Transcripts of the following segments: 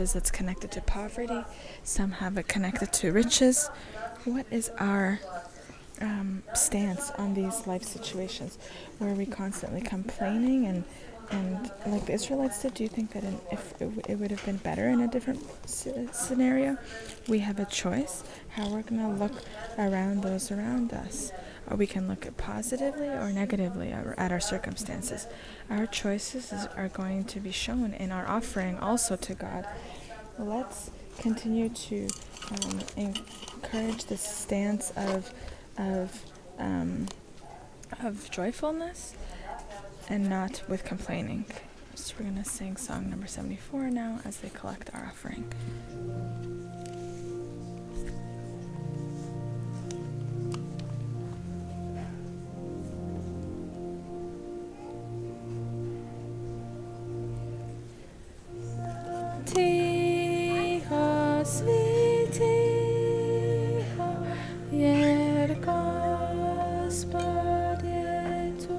marriages that's connected to poverty. Some have it connected to riches. What is our stance on these life situations? Where are we constantly complaining and like the Israelites did? Do you think that if it would have been better in a different scenario? We have a choice how we're going to look around those around us. Or we can look at positively or negatively at our circumstances. Our choices are going to be shown in our offering also to God. Let's continue to encourage the stance of joyfulness and not with complaining. So we're going to sing song number 74 now as they collect our offering. Ticho, ticho, jer Gospod je tu.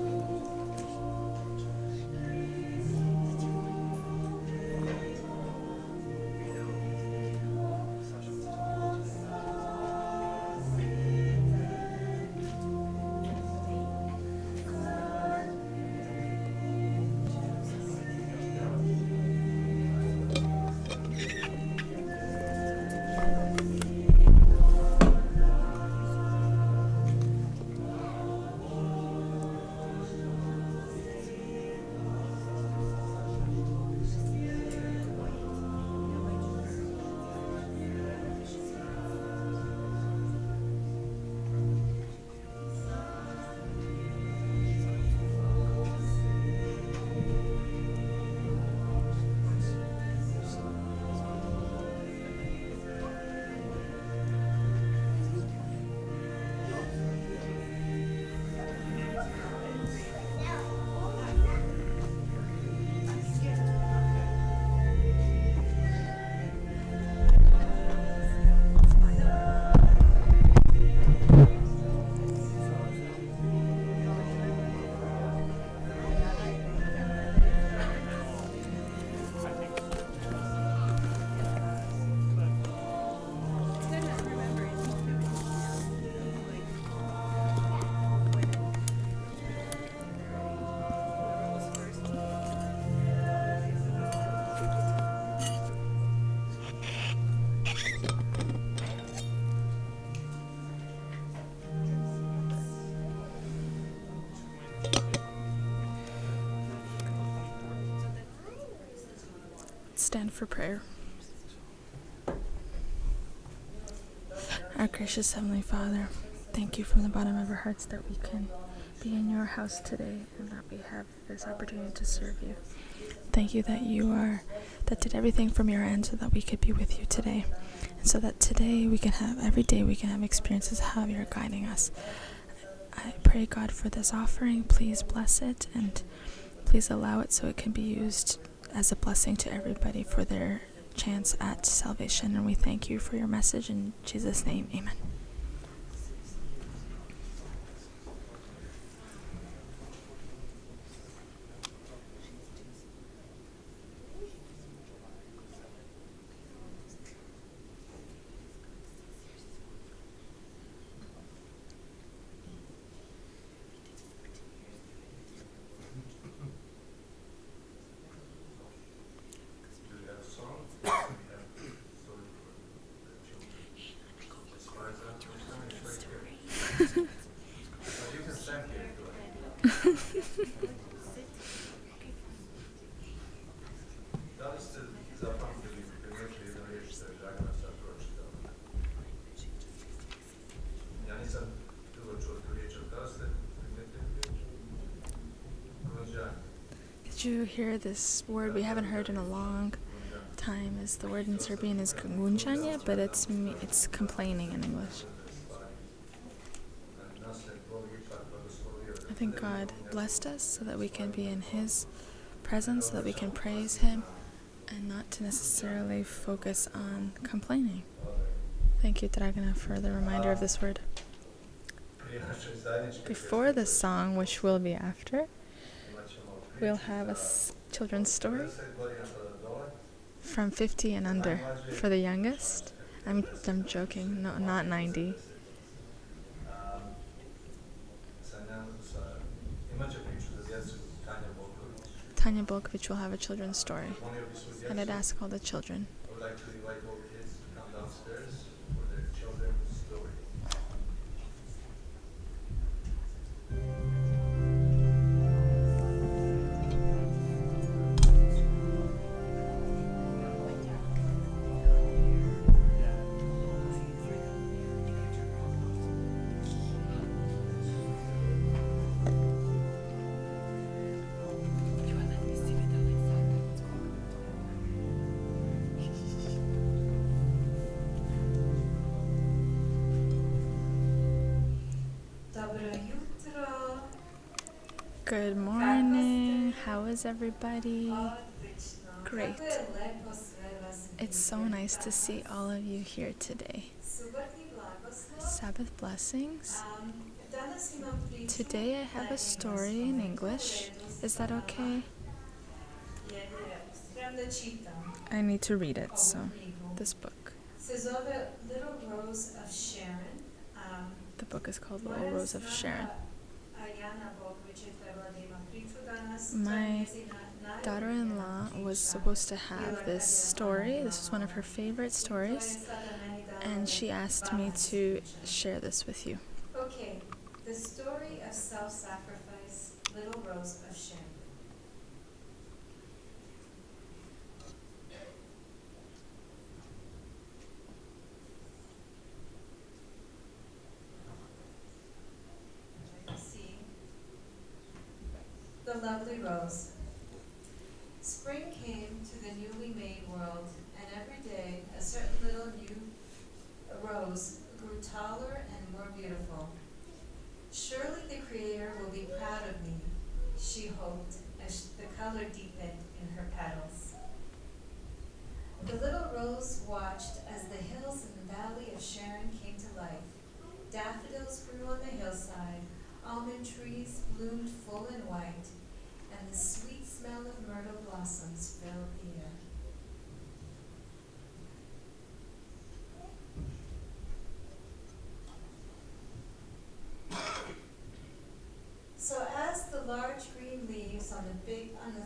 Stand for prayer. Our gracious Heavenly Father, thank you from the bottom of our hearts that we can be in your house today and that we have this opportunity to serve you. Thank you that that did everything from your end so that we could be with you today. And so that today every day we can have experiences how you're guiding us. I pray, God, for this offering. Please bless it and please allow it so it can be used as a blessing to everybody for their chance at salvation. And we thank you for your message in Jesus' name. Amen. Did you hear this word we haven't heard in a long time? Is the word in Serbian is gunjanje, but it's complaining in English. I think God blessed us so that we can be in His presence, so that we can praise Him, and not to necessarily focus on complaining. Thank you, Dragana, for the reminder of this word. Before the song, which will be after, we'll have a children's story from 50 and under for the youngest. I'm joking. No, not 90. Tanya Bolkovich will have a children's story. And I'd ask all the children. I would like to invite all kids to come downstairs for their children's story. Good morning. How is everybody? Great. It's so nice to see all of you here today. Sabbath blessings. Today I have a story in English. Is that okay? I need to read it, so this book. The book is called Little Rose of Sharon. My daughter-in-law was supposed to have this story. This was one of her favorite stories, and she asked me to share this with you. Okay, the story of self-sacrifice, Little Rose of Sharon. The lovely rose. Spring came to the newly made world, and every day a certain little new rose grew taller and more beautiful. Surely the Creator will be proud of me, she hoped, as the color deepened in her petals. The little rose watched as the hills in the valley of Sharon came to life. Daffodils grew on the hillside, almond trees bloomed full and white, and the sweet smell of myrtle blossoms filled the air. So as the large green leaves on the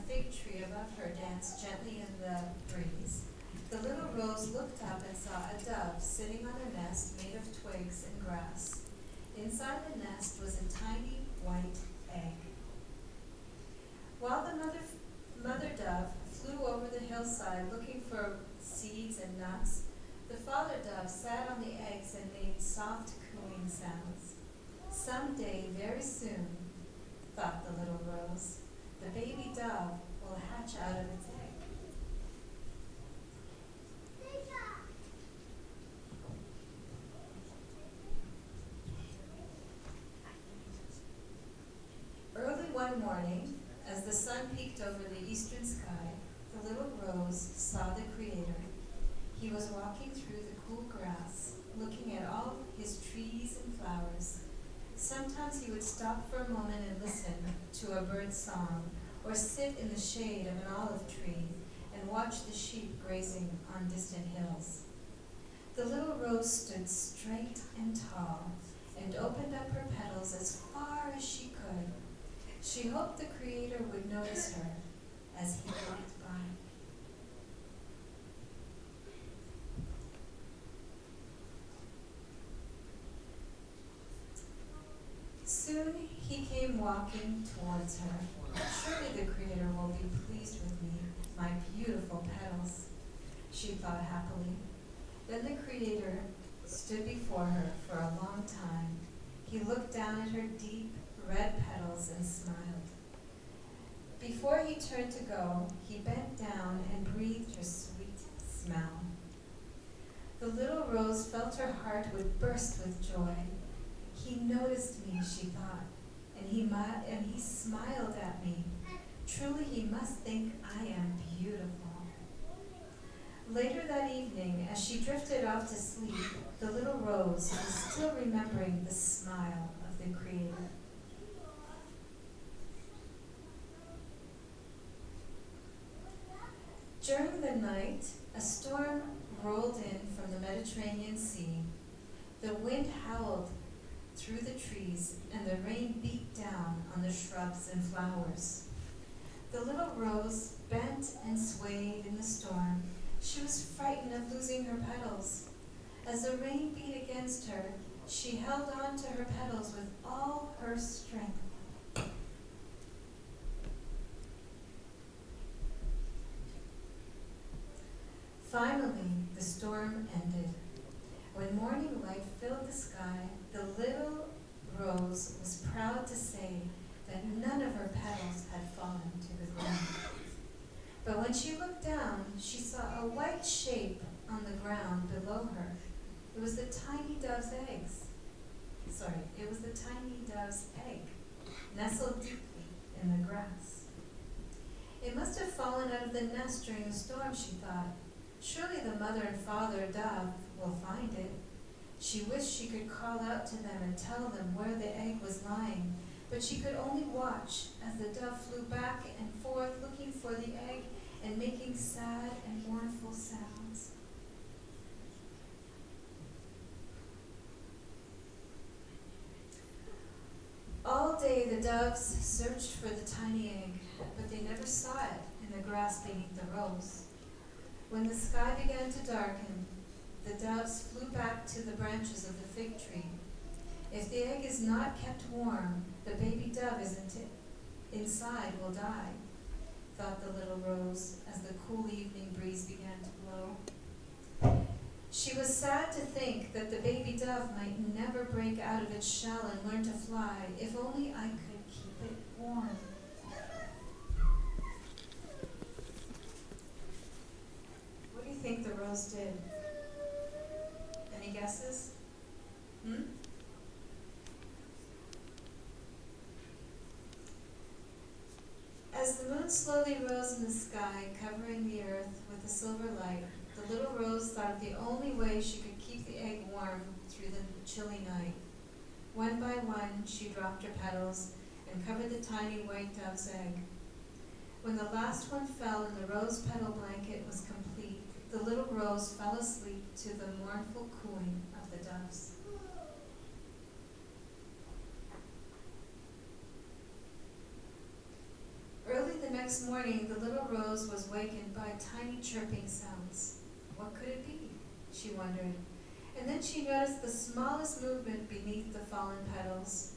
fig tree above her danced gently in the breeze, the little rose looked up and saw a dove sitting on a nest made of twigs and grass. Inside the nest was a tiny white egg. While the mother dove flew over the hillside looking for seeds and nuts, the father dove sat on the eggs and made soft cooing sounds. Someday, very soon, thought the little rose, the baby dove will hatch out of its egg. Early one morning, as the sun peeked over the eastern sky, the little rose saw the Creator. He was walking through the cool grass, looking at all his trees and flowers. Sometimes he would stop for a moment and listen to a bird's song, or sit in the shade of an olive tree and watch the sheep grazing on distant hills. The little rose stood straight and tall and opened up her petals as far as she could. She hoped the Creator would notice her as he walked by. Soon he came walking towards her. Surely the Creator will be pleased with me, my beautiful petals, she thought happily. Then the Creator stood before her for a long time. He looked down at her deep red petals and smiled. Before he turned to go, he bent down and breathed her sweet smell. The little rose felt her heart would burst with joy. He noticed me, she thought, and he smiled at me. Truly he must think I am beautiful. Later that evening, as she drifted off to sleep, the little rose was still remembering the smile of the Creator. During the night, a storm rolled in from the Mediterranean Sea. The wind howled through the trees, and the rain beat down on the shrubs and flowers. The little rose bent and swayed in the storm. She was frightened of losing her petals. As the rain beat against her, she held on to her petals with all her strength. Finally, the storm ended. When morning light filled the sky, the little rose was proud to say that none of her petals had fallen to the ground. But when she looked down, she saw a white shape on the ground below her. It was the tiny dove's egg, nestled deeply in the grass. It must have fallen out of the nest during the storm, she thought. Surely the mother and father dove will find it. She wished she could call out to them and tell them where the egg was lying, but she could only watch as the dove flew back and forth looking for the egg and making sad and mournful sounds. All day the doves searched for the tiny egg, but they never saw it in the grass beneath the rose. When the sky began to darken, the doves flew back to the branches of the fig tree. If the egg is not kept warm, the baby dove inside will die, thought the little rose as the cool evening breeze began to blow. She was sad to think that the baby dove might never break out of its shell and learn to fly. If only I could keep it warm. What do you think the rose did? Any guesses? As the moon slowly rose in the sky, covering the earth with a silver light, the little rose thought of the only way she could keep the egg warm through the chilly night. One by one, she dropped her petals and covered the tiny white dove's egg. When the last one fell and the rose petal blanket was complete, the little rose fell asleep to the mournful cooing of the doves. Early the next morning, the little rose was wakened by tiny chirping sounds. What could it be? She wondered. And then she noticed the smallest movement beneath the fallen petals.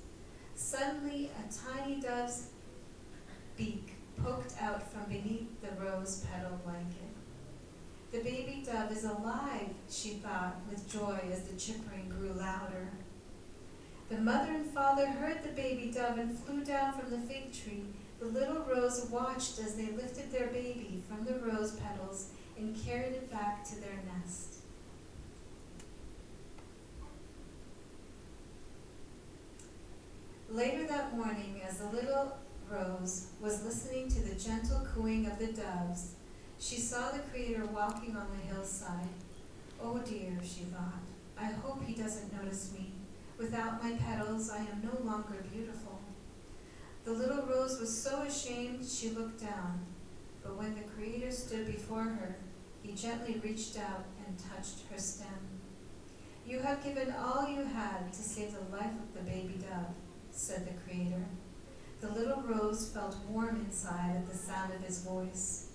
Suddenly, a tiny dove's beak poked out from beneath the rose petal blanket. The baby dove is alive, she thought with joy as the chirping grew louder. The mother and father heard the baby dove and flew down from the fig tree. The little rose watched as they lifted their baby from the rose petals and carried it back to their nest. Later that morning, as the little rose was listening to the gentle cooing of the doves, she saw the Creator walking on the hillside. Oh dear, she thought, I hope he doesn't notice me. Without my petals, I am no longer beautiful. The little rose was so ashamed she looked down, but when the Creator stood before her, he gently reached out and touched her stem. You have given all you had to save the life of the baby dove, said the Creator. The little rose felt warm inside at the sound of his voice.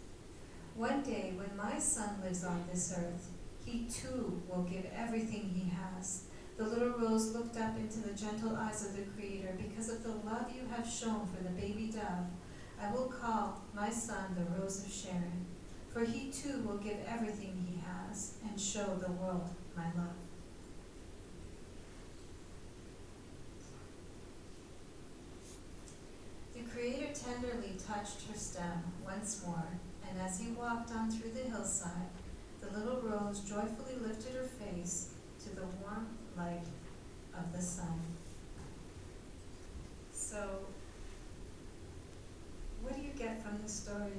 One day, when my son lives on this earth, he too will give everything he has. The little rose looked up into the gentle eyes of the Creator. Because of the love you have shown for the baby dove, I will call my son the Rose of Sharon, for he too will give everything he has and show the world my love. The Creator tenderly touched her stem once more, and as he walked on through the hillside, the little rose joyfully lifted her face to the warm light of the sun. So, what do you get from the story?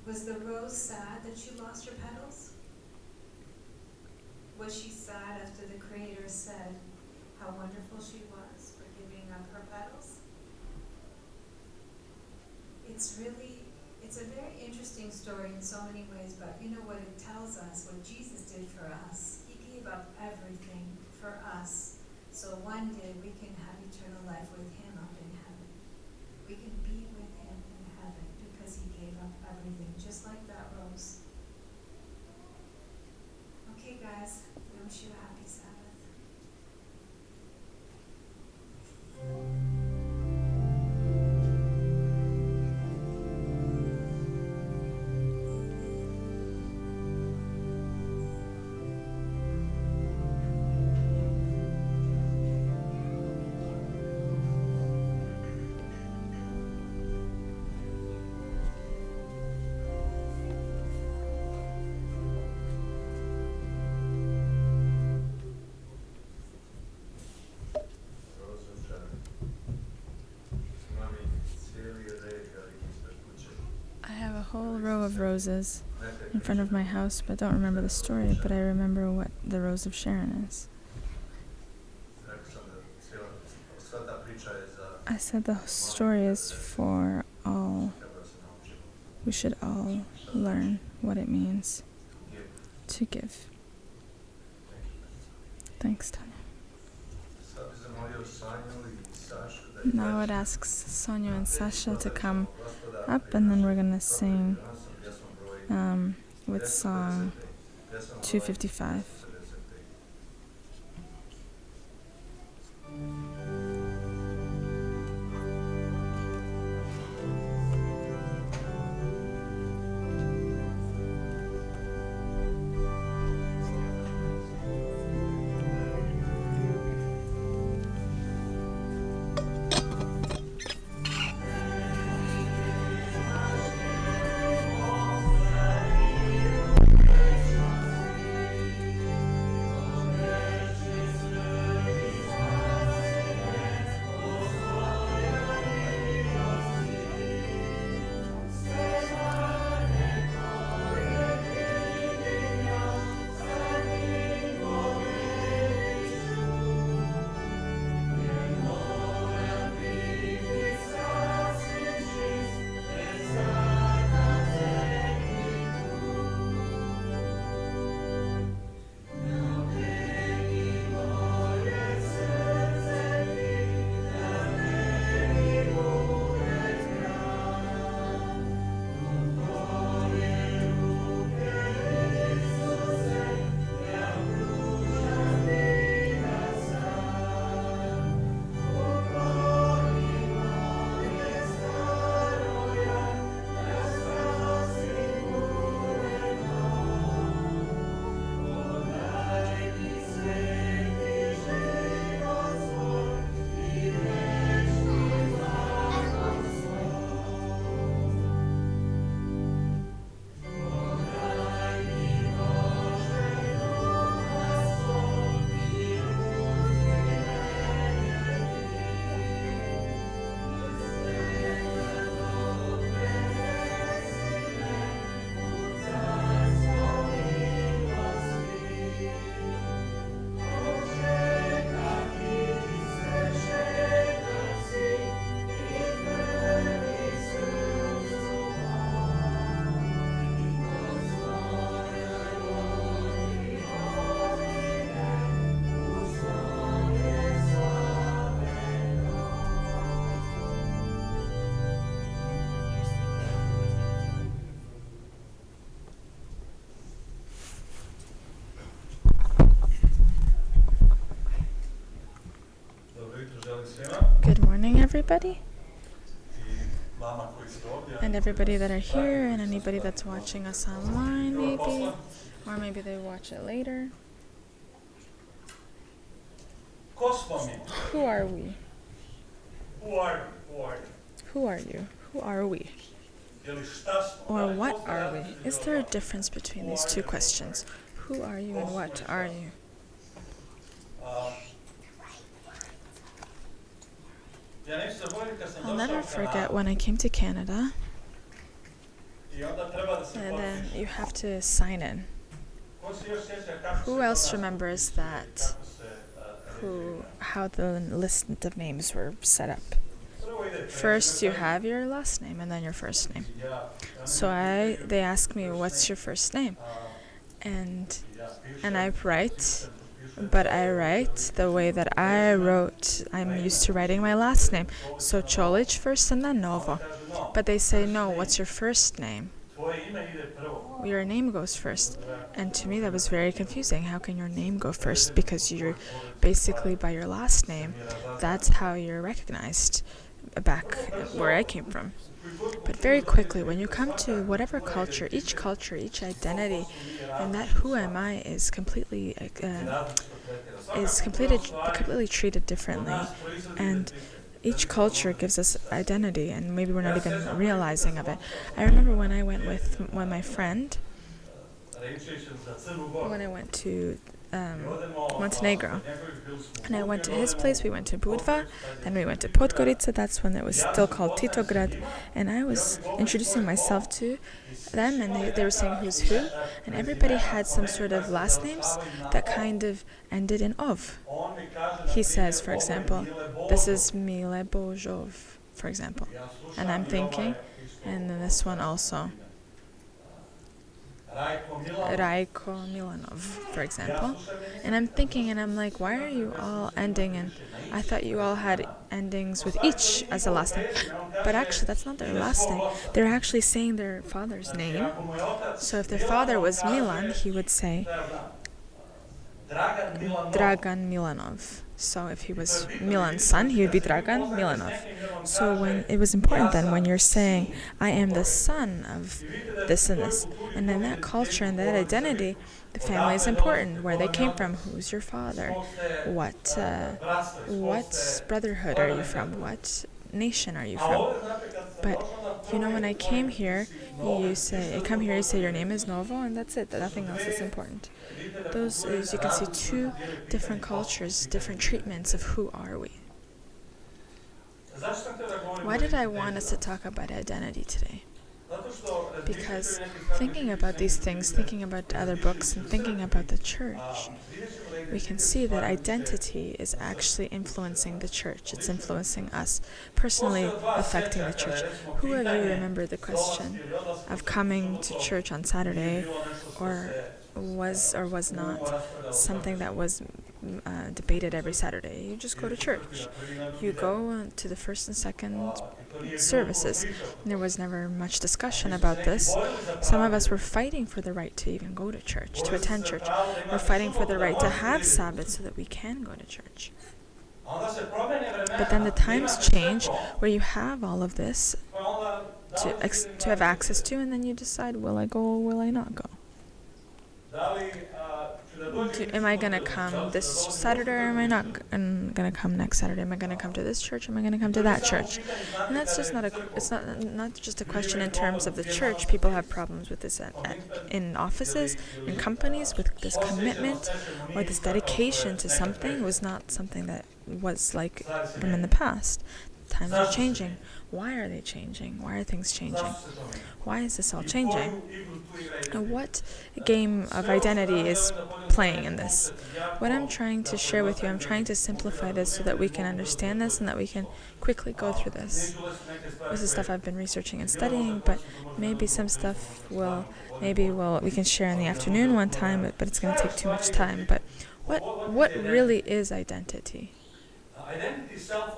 Was the rose sad that she lost her petals? Was she sad after the Creator said how wonderful she was for giving up her petals? It's really It's a very interesting story in so many ways, but you know what it tells us, what Jesus did for us. He gave up everything for us. So one day we can have eternal life with him up in heaven. We can be with him in heaven because he gave up everything, just like that rose. Okay, guys, we wish you a happy Sabbath. I have a whole row of roses in front of my house, but don't remember the story, but I remember what the Rose of Sharon is. I said the story is for all. We should all learn what it means to give. Thanks, Tanya. Now it asks Sonia and Sasha to come up, and then we're going to sing with song 255. Good morning, everybody. And everybody that are here, and anybody that's watching us online, maybe. Or maybe they watch it later. Who are we? Who are you? Who are we? Or what are we? Is there a difference between these two questions? Who are you and what are you? I'll never forget when I came to Canada, and then you have to sign in. Who else remembers that? How the list of names were set up? First you have your last name and then your first name. So they ask me, what's your first name? And I write, but I write the way that I wrote. I'm used to writing my last name. So Čolić first and then Novo. But they say, no, what's your first name? Your name goes first. And to me that was very confusing. How can your name go first? Because you're basically by your last name, that's how you're recognized back where I came from. But very quickly, when you come to whatever culture, each identity, and that who am I is completely completely treated differently, and each culture gives us identity, and maybe we're not even realizing of it. I remember when I went with my friend, when I went to Montenegro, and I went to his place. We went to Budva, then we went to Podgorica. That's when it was still called Titograd, and I was introducing myself to them, and they were saying who's who, and everybody had some sort of last names that kind of ended in ov. He says, for example, this is Mile Božov, for example, and I'm thinking, and then this one also, Rajko Milanov, for example. And I'm thinking, and I'm like, why are you all ending? And I thought you all had endings with each as a last name. But actually, that's not their last name. They're actually saying their father's name. So if their father was Milan, he would say Dragan Milanov. So if he was Milan's son, he would be Dragan Milanov. So when it was important then, when you're saying, I am the son of this and this, and then that culture and that identity, the family is important. Where they came from, who's your father, what brotherhood are you from, what nation are you from? But when I came here, you say your name is Novo, and that's it. Nothing else is important. Those, as you can see, two different cultures, different treatments of who are we. Why did I want us to talk about identity today? Because thinking about these things, thinking about other books, and thinking about the church, we can see that identity is actually influencing the church. It's influencing us, personally affecting the church. Who of you remember the question of coming to church on Saturday, or was not something that was debated every Saturday? You just go to church. You go to the first and second services. And there was never much discussion about this. Some of us were fighting for the right to even go to church, to attend church. We're fighting for the right to have Sabbath so that we can go to church. But then the times change where you have all of this to have access to, and then you decide, will I go or will I not go? Am I going to come this Saturday, or am I not going to come next Saturday? Am I going to come to this church, or am I going to come to that church? And that's just it's not just a question in terms of the church. People have problems with this in offices, in companies, with this commitment or this dedication to something. Was not something that was like from in the past. Times are changing. Why are they changing? Why are things changing? Why is this all changing? And what game of identity is playing in this? What I'm trying to share with you, I'm trying to simplify this so that we can understand this and that we can quickly go through this. This is stuff I've been researching and studying, but maybe some stuff we can share in the afternoon one time, but it's going to take too much time. But what really is identity?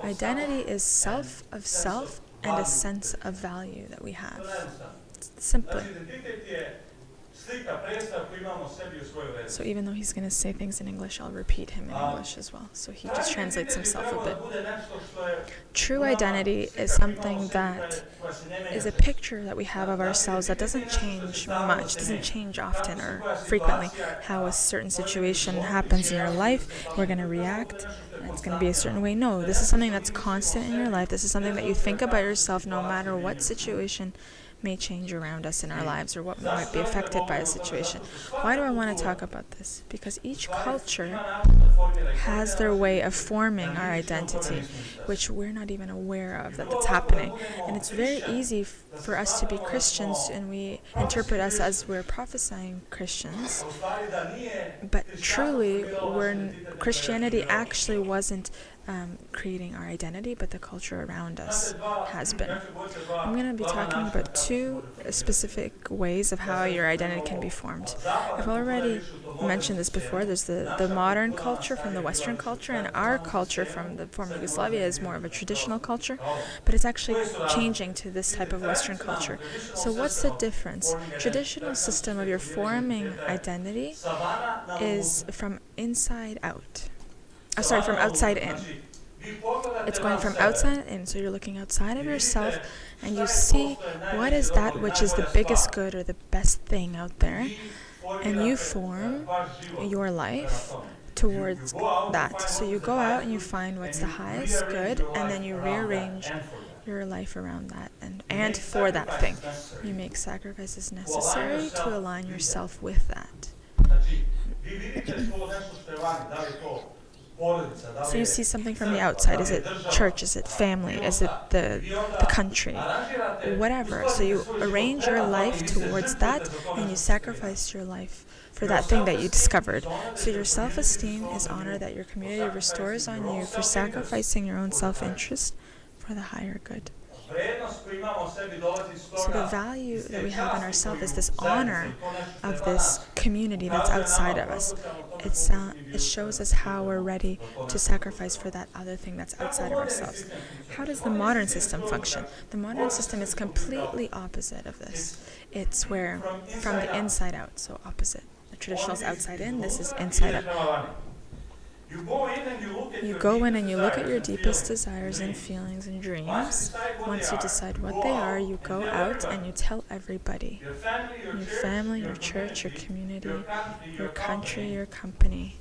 Identity is self of self and a sense of value that we have. Simply. So even though he's going to say things in English, I'll repeat him in English as well. So he just translates himself a bit. True identity is something that is a picture that we have of ourselves that doesn't change much, doesn't change often or frequently. How a certain situation happens in your life, we're going to react, and it's going to be a certain way. No, this is something that's constant in your life. This is something that you think about yourself no matter what situation may change around us in our lives or what might be affected by a situation. Why do I want to talk about this? Because each culture has their way of forming our identity, which we're not even aware of that's happening. And it's very easy for us to be Christians, and we interpret us as we're prophesying Christians. But truly, Christianity actually wasn't creating our identity, but the culture around us has been. I'm going to be talking about two specific ways of how your identity can be formed. I've already mentioned this before. There's the modern culture from the Western culture, and our culture from the former Yugoslavia is more of a traditional culture, but it's actually changing to this type of Western culture. So what's the difference? Traditional system of your forming identity is from inside out. From outside in. It's going from outside in, so you're looking outside of yourself and you see what is that which is the biggest good or the best thing out there, and you form your life towards that. So you go out and you find what's the highest good, and then you rearrange your life around that and for that thing. You make sacrifices necessary to align yourself with that. So you see something from the outside. Is it church? Is it family? Is it the country? Whatever. So you arrange your life towards that, and you sacrifice your life for that thing that you discovered. So your self-esteem is honor that your community restores on you for sacrificing your own self-interest for the higher good. So the value that we have in ourselves is this honor of this community that's outside of us. It shows us how we're ready to sacrifice for that other thing that's outside of ourselves. How does the modern system function? The modern system is completely opposite of this. It's where from the inside out, so opposite. The traditional is outside in, this is inside out. You go in and you look at your deepest desires and feelings and dreams. Once you decide what they are, you go out and you tell everybody. Your family, your church, your community, your country, your company.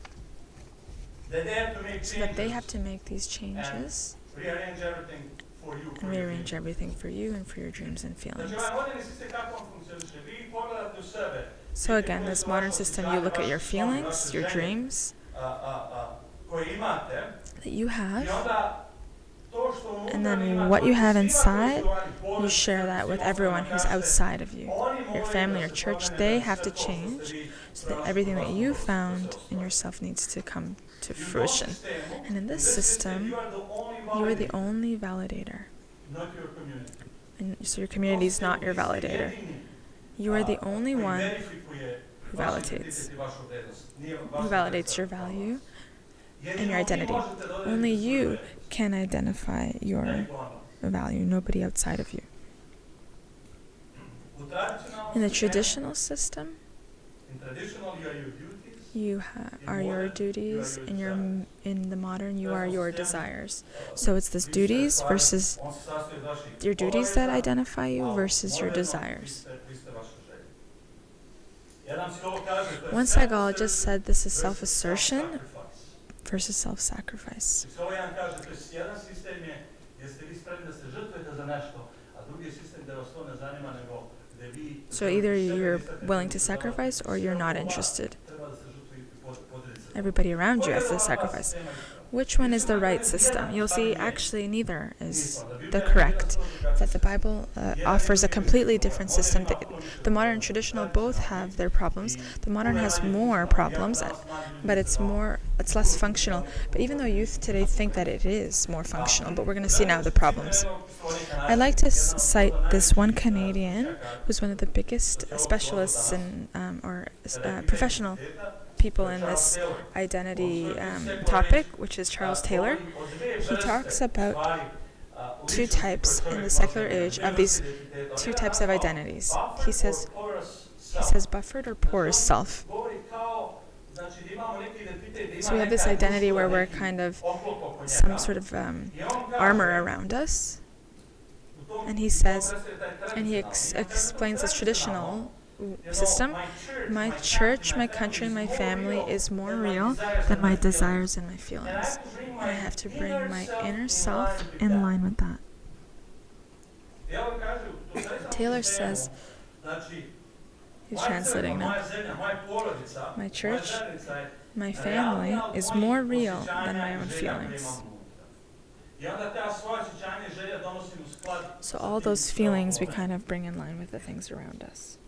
So that they have to make these changes and rearrange everything for you and for your dreams and feelings. So again, this modern system, you look at your feelings, your dreams that you have, and then what you have inside, you share that with everyone who's outside of you. Your family, your church, they have to change so that everything that you found in yourself needs to come to fruition. And in this system, you are the only validator. And so your community is not your validator. You are the only one who validates your value and your identity. Only you can identify your value, nobody outside of you. In the traditional system, you are your duties. In the modern, you are your desires. So it's this duties versus your duties that identify you versus your desires. One psychologist said this is self-assertion versus self-sacrifice. So either you're willing to sacrifice or you're not interested. Everybody around you has to sacrifice. Which one is the right system? You'll see actually neither is the correct. That the Bible offers a completely different system. The modern and traditional both have their problems. The modern has more problems, but it's less functional. But even though youth today think that it is more functional, but we're going to see now the problems. I'd like to cite this one Canadian who's one of the biggest specialists in professional people in this identity topic, which is Charles Taylor. He talks about two types in the secular age of these two types of identities. He says buffered or porous self. So we have this identity where we're kind of some sort of armor around us. And he says, and he explains this traditional system. My church, my country, my family is more real than my desires and my feelings. And I have to bring my inner self in line with that. Taylor says, he's translating now, my church, my family is more real than my own feelings. So all those feelings we kind of bring in line with the things around us.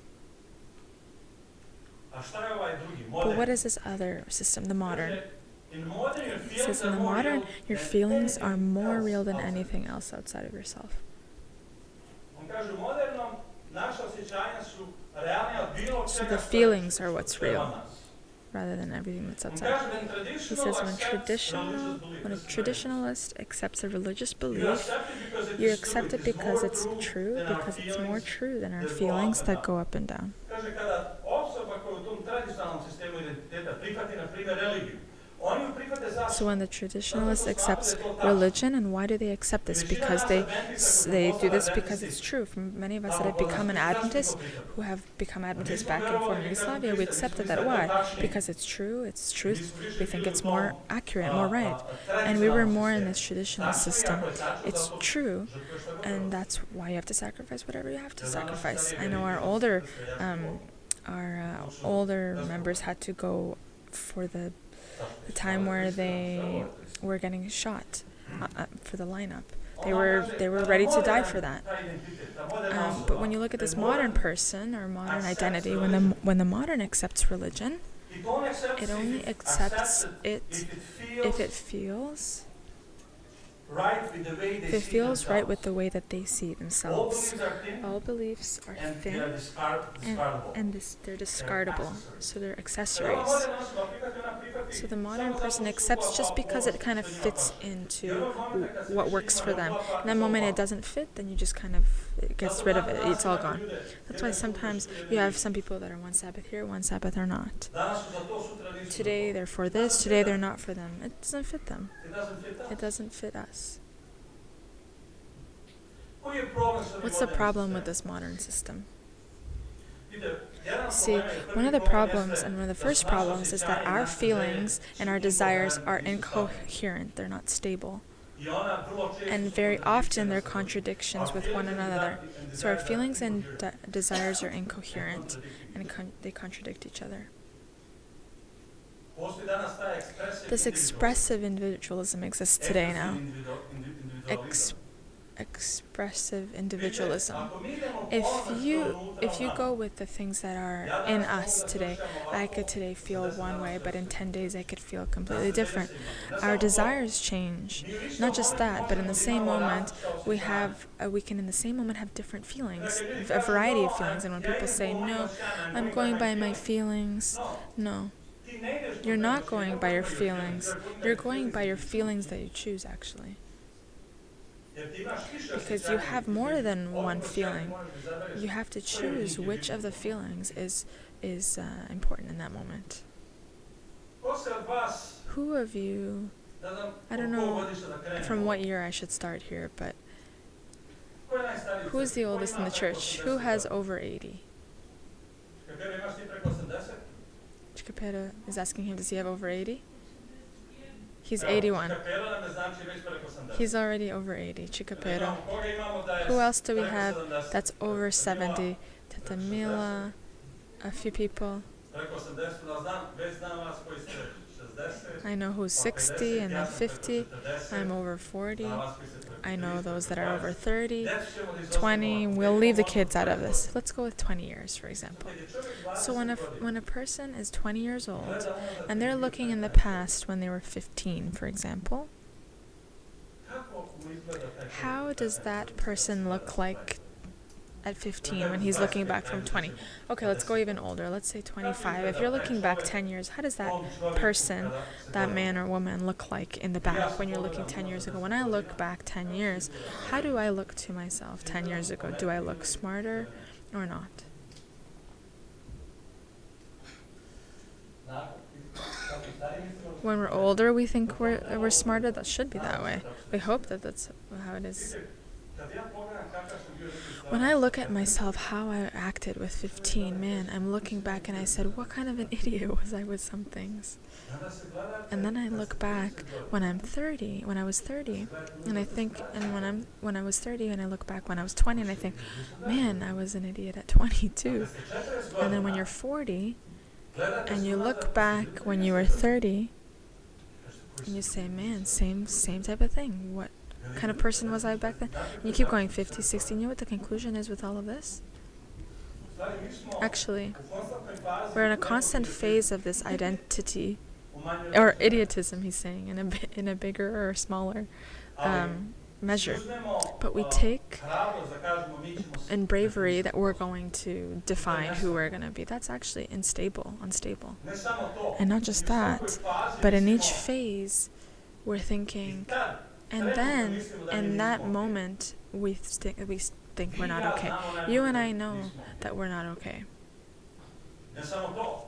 But what is this other system, the modern? He says in the modern, your feelings are more real than anything else outside of yourself. So the feelings are what's real, rather than everything that's outside. He says when a traditionalist accepts a religious belief, you accept it because it's true, because it's more true than our feelings that go up and down. So when the traditionalist accepts religion, and why do they accept this? Because they do this because it's true. For many of us that have become an Adventist, who have become Adventists back in former Yugoslavia, we accepted that. Why? Because it's true, it's truth. We think it's more accurate, more right. And we were more in this traditional system. It's true, and that's why you have to sacrifice whatever you have to sacrifice. I know our older members had to go for the time where they were getting shot for the lineup. They were ready to die for that. But when you look at this modern person or modern identity, when the modern accepts religion, it only accepts it if it feels right with the way that they see themselves. All beliefs are thin and they're discardable, so they're accessories. So the modern person accepts just because it kind of fits into what works for them. In that moment it doesn't fit, then you just kind of it gets rid of it. It's all gone. That's why sometimes you have some people that are one Sabbath here, one Sabbath are not. Today they're for this, today they're not for them. It doesn't fit them. It doesn't fit us. What's the problem with this modern system? See, one of the problems, and one of the first problems, is that our feelings and our desires are incoherent. They're not stable. And very often they're contradictions with one another. So our feelings and desires are incoherent, and they contradict each other. This expressive individualism exists today now. Expressive individualism. If you go with the things that are in us today, I could today feel one way, but in 10 days I could feel completely different. Our desires change. Not just that, but in the same moment we can in the same moment have different feelings, a variety of feelings. And when people say, no, I'm going by my feelings, no. You're not going by your feelings. You're going by your feelings that you choose, actually. Because you have more than one feeling. You have to choose which of the feelings is important in that moment. Who of you, I don't know from what year I should start here, but who is the oldest in the church? Who has over 80? Chicapero is asking him, does he have over 80? He's 81. He's already over 80, Chicapero. Who else do we have that's over 70? Tata Mila, a few people. I know who's 60 and then 50. I'm over 40. I know those that are over 30, 20. We'll leave the kids out of this. Let's go with 20 years, for example. So when a person is 20 years old and they're looking in the past when they were 15, for example, how does that person look like at 15 when he's looking back from 20? Okay, let's go even older. Let's say 25. If you're looking back 10 years, how does that person, that man or woman, look like in the back when you're looking 10 years ago? When I look back 10 years, how do I look to myself 10 years ago? Do I look smarter or not? When we're older, we think we're smarter. That should be that way. We hope that that's how it is. When I look at myself, how I acted with 15, man, I'm looking back and I said, what kind of an idiot was I with some things? And then I look back when I was 30, and I think, and when I was 30, and I look back when I was 20, and I think, man, I was an idiot at 22. And then when you're 40, and you look back when you were 30, and you say, man, same type of thing. What kind of person was I back then? And you keep going 50, 60. You know what the conclusion is with all of this? Actually, we're in a constant phase of this identity or idiotism, he's saying, in a bigger or smaller measure. But we take in bravery that we're going to define who we're going to be. That's actually unstable. And not just that, but in each phase, we're thinking, and then in that moment, we think we're not okay. You and I know that we're not okay.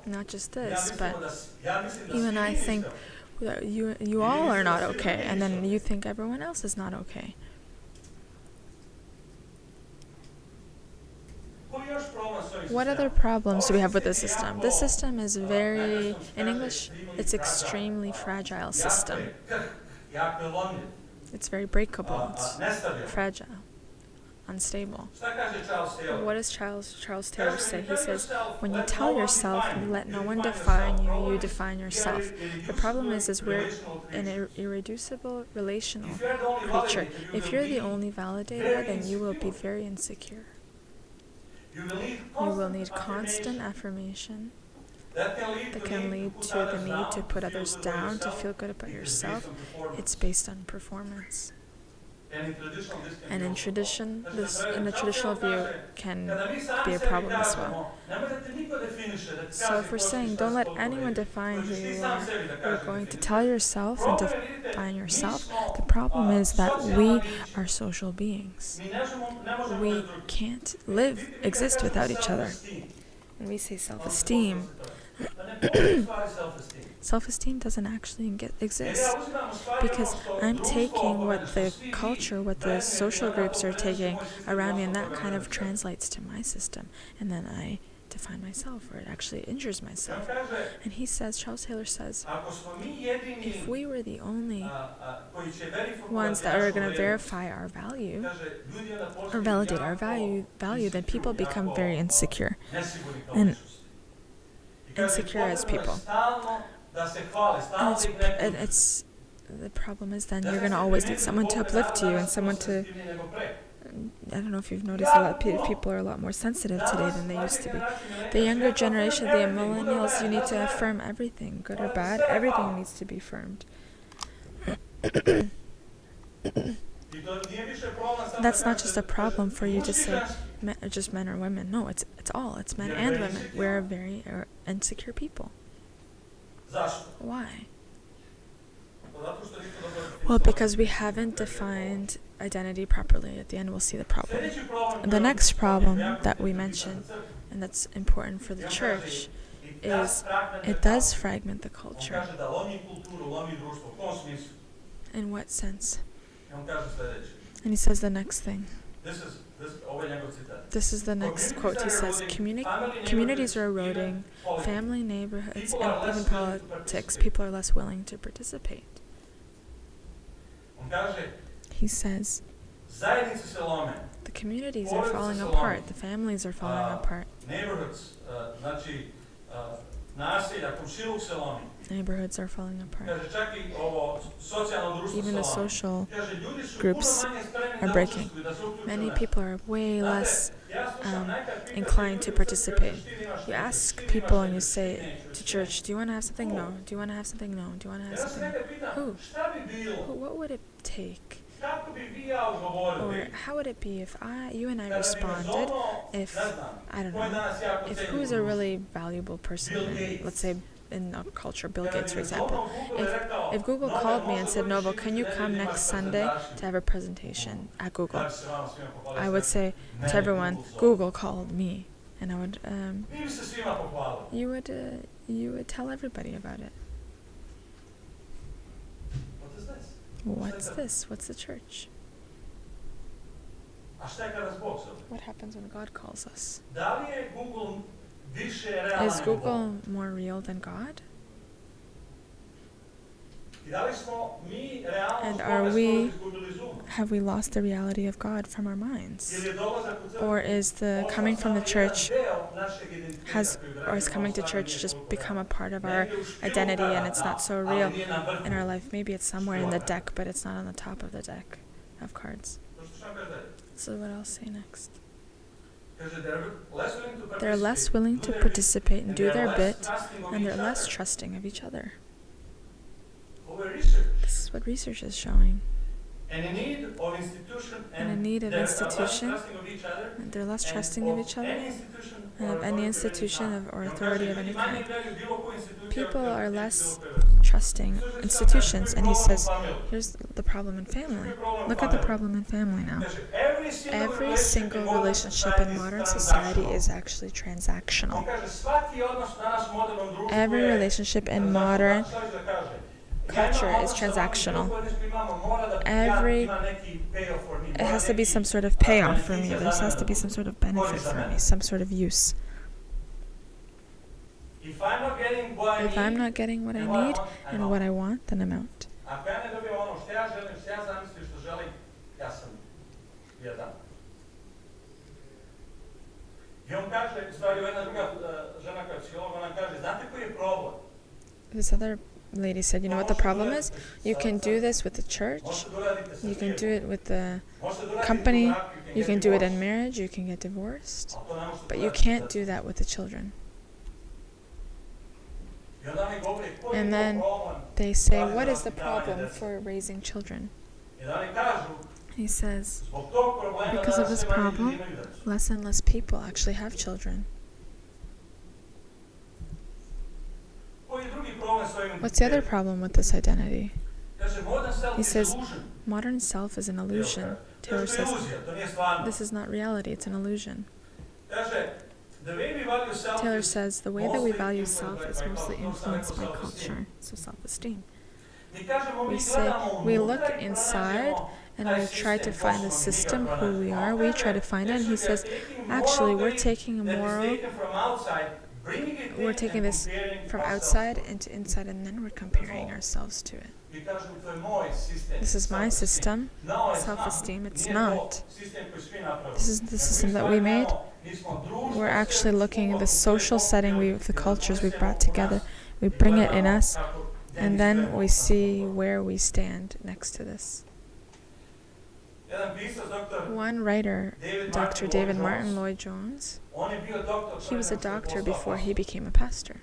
Not just this, but you and I think that you all are not okay, and then you think everyone else is not okay. What other problems do we have with this system? This system is very, in English, it's extremely fragile system. It's very breakable. It's fragile, unstable. What does Charles Taylor say? He says, when you tell yourself, let no one define you, you define yourself. The problem is we're an irreducible relational creature. If you're the only validator, then you will be very insecure. You will need constant affirmation that can lead to the need to put others down, to feel good about yourself. It's based on performance. And in tradition, in the traditional view, can be a problem as well. So if we're saying, don't let anyone define who you are, you're going to tell yourself and define yourself. The problem is that we are social beings. We can't exist without each other. When we say self-esteem, self-esteem doesn't actually exist, because I'm taking what the culture, what the social groups are taking around me, and that kind of translates to my system, and then I define myself, or it actually injures myself. And he says, Charles Taylor says, if we were the only ones that are going to verify our value, or validate our value, then people become very insecure. And insecure as people. And it's the problem is then you're going to always need someone to uplift you and someone to, I don't know if you've noticed, a lot of people are a lot more sensitive today than they used to be. The younger generation, the millennials, you need to affirm everything, good or bad, everything needs to be affirmed. That's not just a problem for you to say just men or women. No, it's all. It's men and women. We're very insecure people. Why? Well, because we haven't defined identity properly. At the end, we'll see the problem. The next problem that we mentioned, and that's important for the church, is it does fragment the culture. In what sense? And he says the next thing. This is the next quote. He says, communities are eroding, family, neighborhoods, and even politics. People are less willing to participate. He says, the communities are falling apart, the families are falling apart. Neighborhoods are falling apart. Even the social groups are breaking. Many people are way less inclined to participate. You ask people and you say to church, do you want to have something? No. Do you want to have something? No. Do you want to have something? Who? What would it take? Or how would it be if you and I responded, if, I don't know, if who's a really valuable person, let's say in our culture, Bill Gates, for example. If Google called me and said, Noble, can you come next Sunday to have a presentation at Google? I would say to everyone, Google called me. And I would, you would tell everybody about it. What's this? What's the church? What happens when God calls us? Is Google more real than God? And have we lost the reality of God from our minds? Or is the coming from the church, is coming to church just become a part of our identity and it's not so real in our life? Maybe it's somewhere in the deck, but it's not on the top of the deck of cards. So what I'll say next. They're less willing to participate and do their bit, and they're less trusting of each other. This is what research is showing. And in need of institution, And in need of institution, and they're less trusting of each other, and of any institution or authority of any kind. People are less trusting institutions, and he says, here's the problem in family. Look at the problem in family now. Every single relationship in modern society is actually transactional. Every relationship in modern culture is transactional. It has to be some sort of payoff for me. There has to be some sort of benefit for me, some sort of use. If I'm not getting what I need and what I want, then I'm out. This other lady said, you know what the problem is? You can do this with the church, you can do it with the company, you can do it in marriage, you can get divorced, but you can't do that with the children. And then they say, what is the problem for raising children? He says, because of this problem, less and less people actually have children. What's the other problem with this identity? He says, modern self is an illusion. Taylor says, this is not reality, it's an illusion. Taylor says, the way that we value self is mostly influenced by culture, so self-esteem. We say, we look inside and we try to find the system, who we are, we try to find it, and he says, actually, we're taking this from outside into inside, and then we're comparing ourselves to it. This is my system, self-esteem, it's not. This is the system that we made. We're actually looking at the social setting, the cultures we've brought together, we bring it in us, and then we see where we stand next to this. One writer, Dr. David Martin Lloyd-Jones, he was a doctor before he became a pastor.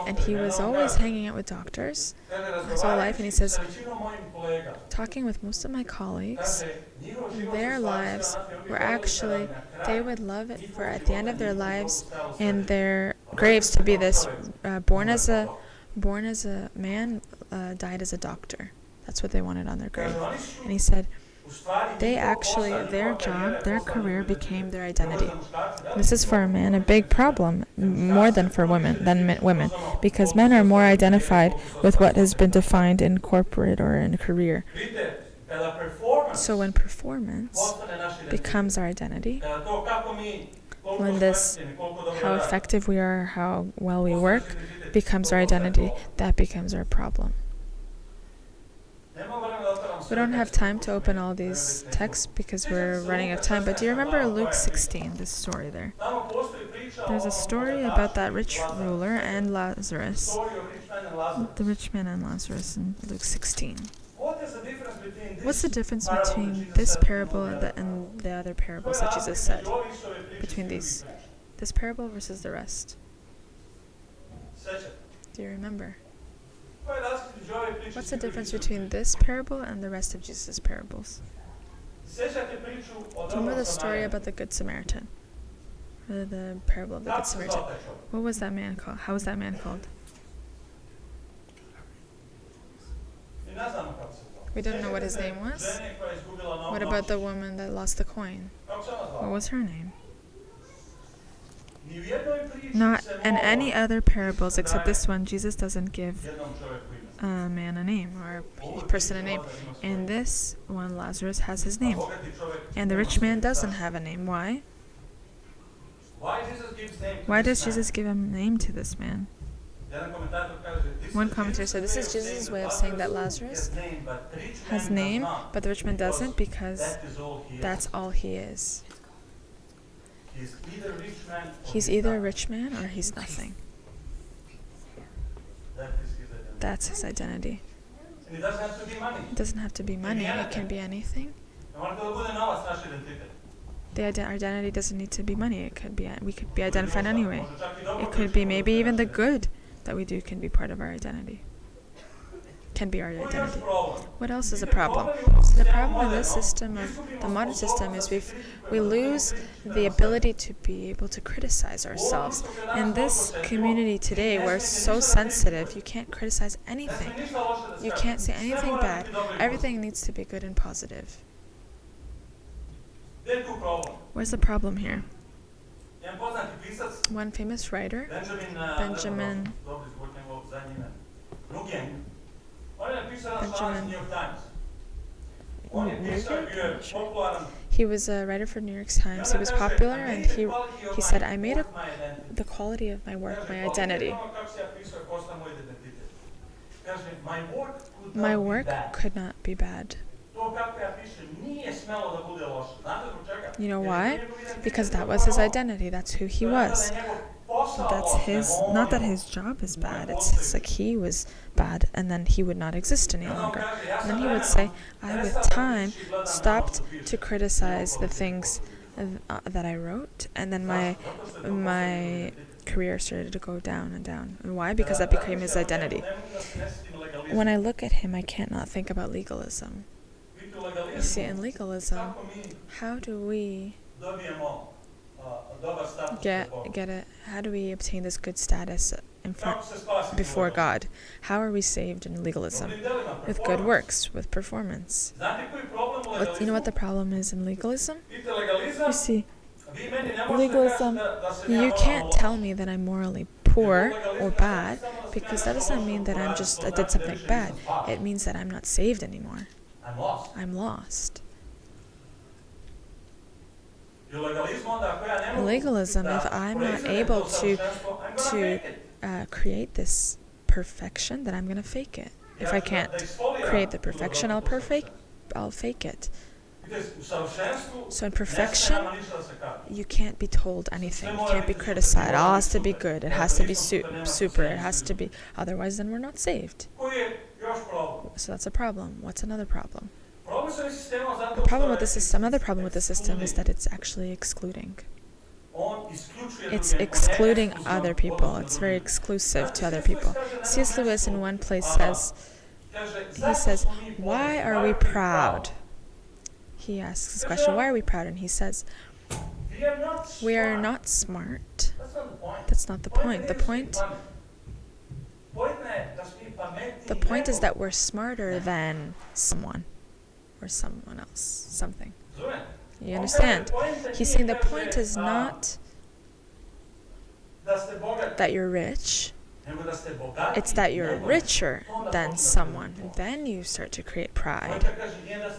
And he was always hanging out with doctors his whole life, and he says, talking with most of my colleagues, their lives were actually, they would love it for at the end of their lives and their graves to be this, born as a man, died as a doctor. That's what they wanted on their grave. And he said, they actually, their job, their career became their identity. This is for a man a big problem, more than for women, because men are more identified with what has been defined in corporate or in career. So when performance becomes our identity, when this, how effective we are, how well we work, becomes our identity, that becomes our problem. We don't have time to open all these texts because we're running out of time, but do you remember Luke 16, this story there? There's a story about that rich ruler and Lazarus, the rich man and Lazarus in Luke 16. What's the difference between this parable and the other parables that Jesus said? Between this parable versus the rest? Do you remember? What's the difference between this parable and the rest of Jesus' parables? Do you remember the story about the Good Samaritan? Or the parable of the Good Samaritan? What was that man called? How was that man called? We don't know what his name was. What about the woman that lost the coin? What was her name? Not in any other parables except this one, Jesus doesn't give a man a name or a person a name. In this one, Lazarus has his name. And the rich man doesn't have a name. Why? Why does Jesus give a name to this man? One commentator said this is Jesus' way of saying that Lazarus has a name, but the rich man doesn't, because that's all he is. He's either a rich man or he's nothing. That's his identity. It doesn't have to be money. It can be anything. The identity doesn't need to be money. It could be, we could be identified anyway. It could be maybe even the good that we do can be part of our identity. can be our Koji još identity. problem? What else is a Vidite, problem? problem je u The sistemu problem with this modernom, system, of izgubimo the modern sposobnost system, da is se kritikujemo, we da budemo lose kritični the prema ability sebi. to be able to criticize U ovom ourselves. društvu koje danas In toliko this osetljivo, community vi today, ne we're smijete so ništa da sensitive, you kritikujete. can't criticize Ne anything. smije ništa loše da se You kaže. can't say Sve anything mora bad. biti dobro i Everything pozitivno. needs to be good and positive. Gde je tu problem? Where's the problem here? Jedan poznati pisac, One famous writer, Benjamin- dobro izgovor njegovo zadnje ime, Nugent, on je napisao jedan članak za Benjamin- New York Times. On je pisao, bio je popularan. he was a writer for New York Times. He was popular, and he said, I made the quality of my work my identity. My work could not be bad. You know why? Because that was his identity. That's who he was. That's his, not that his job is bad. It's like he was bad, and then he would not exist any longer. And then he would say, I with time stopped to criticize the things that I wrote, and then my career started to go down and down. And why? Because that became his identity. When I look at him, I can't not think about legalism. You see, in legalism, how do we get it? How do we obtain this good status before God? How are we saved in legalism? With good works, with performance. You know what the problem is in legalism? You see, legalism, you can't tell me that I'm morally poor or bad, because that doesn't mean that I did something bad. It means that I'm not saved anymore. I'm lost. Legalism, if I'm not able to create this perfection, then I'm going to fake it. If I can't create the perfection, I'll fake it. So in perfection, you can't be told anything. You can't be criticized. It all has to be good. It has to be super. It has to be. Otherwise, then we're not saved. So that's a problem. What's another problem? The problem with the system, another problem with the system is that it's actually excluding. It's excluding other people. It's very exclusive to other people. C.S. Lewis in one place says, why are we proud? He asks this question, why are we proud? And he says, we are not smart. That's not the point. The point is that we're smarter than someone or someone else, something. You understand? He's saying the point is not that you're rich. It's that you're richer than someone. And then you start to create pride.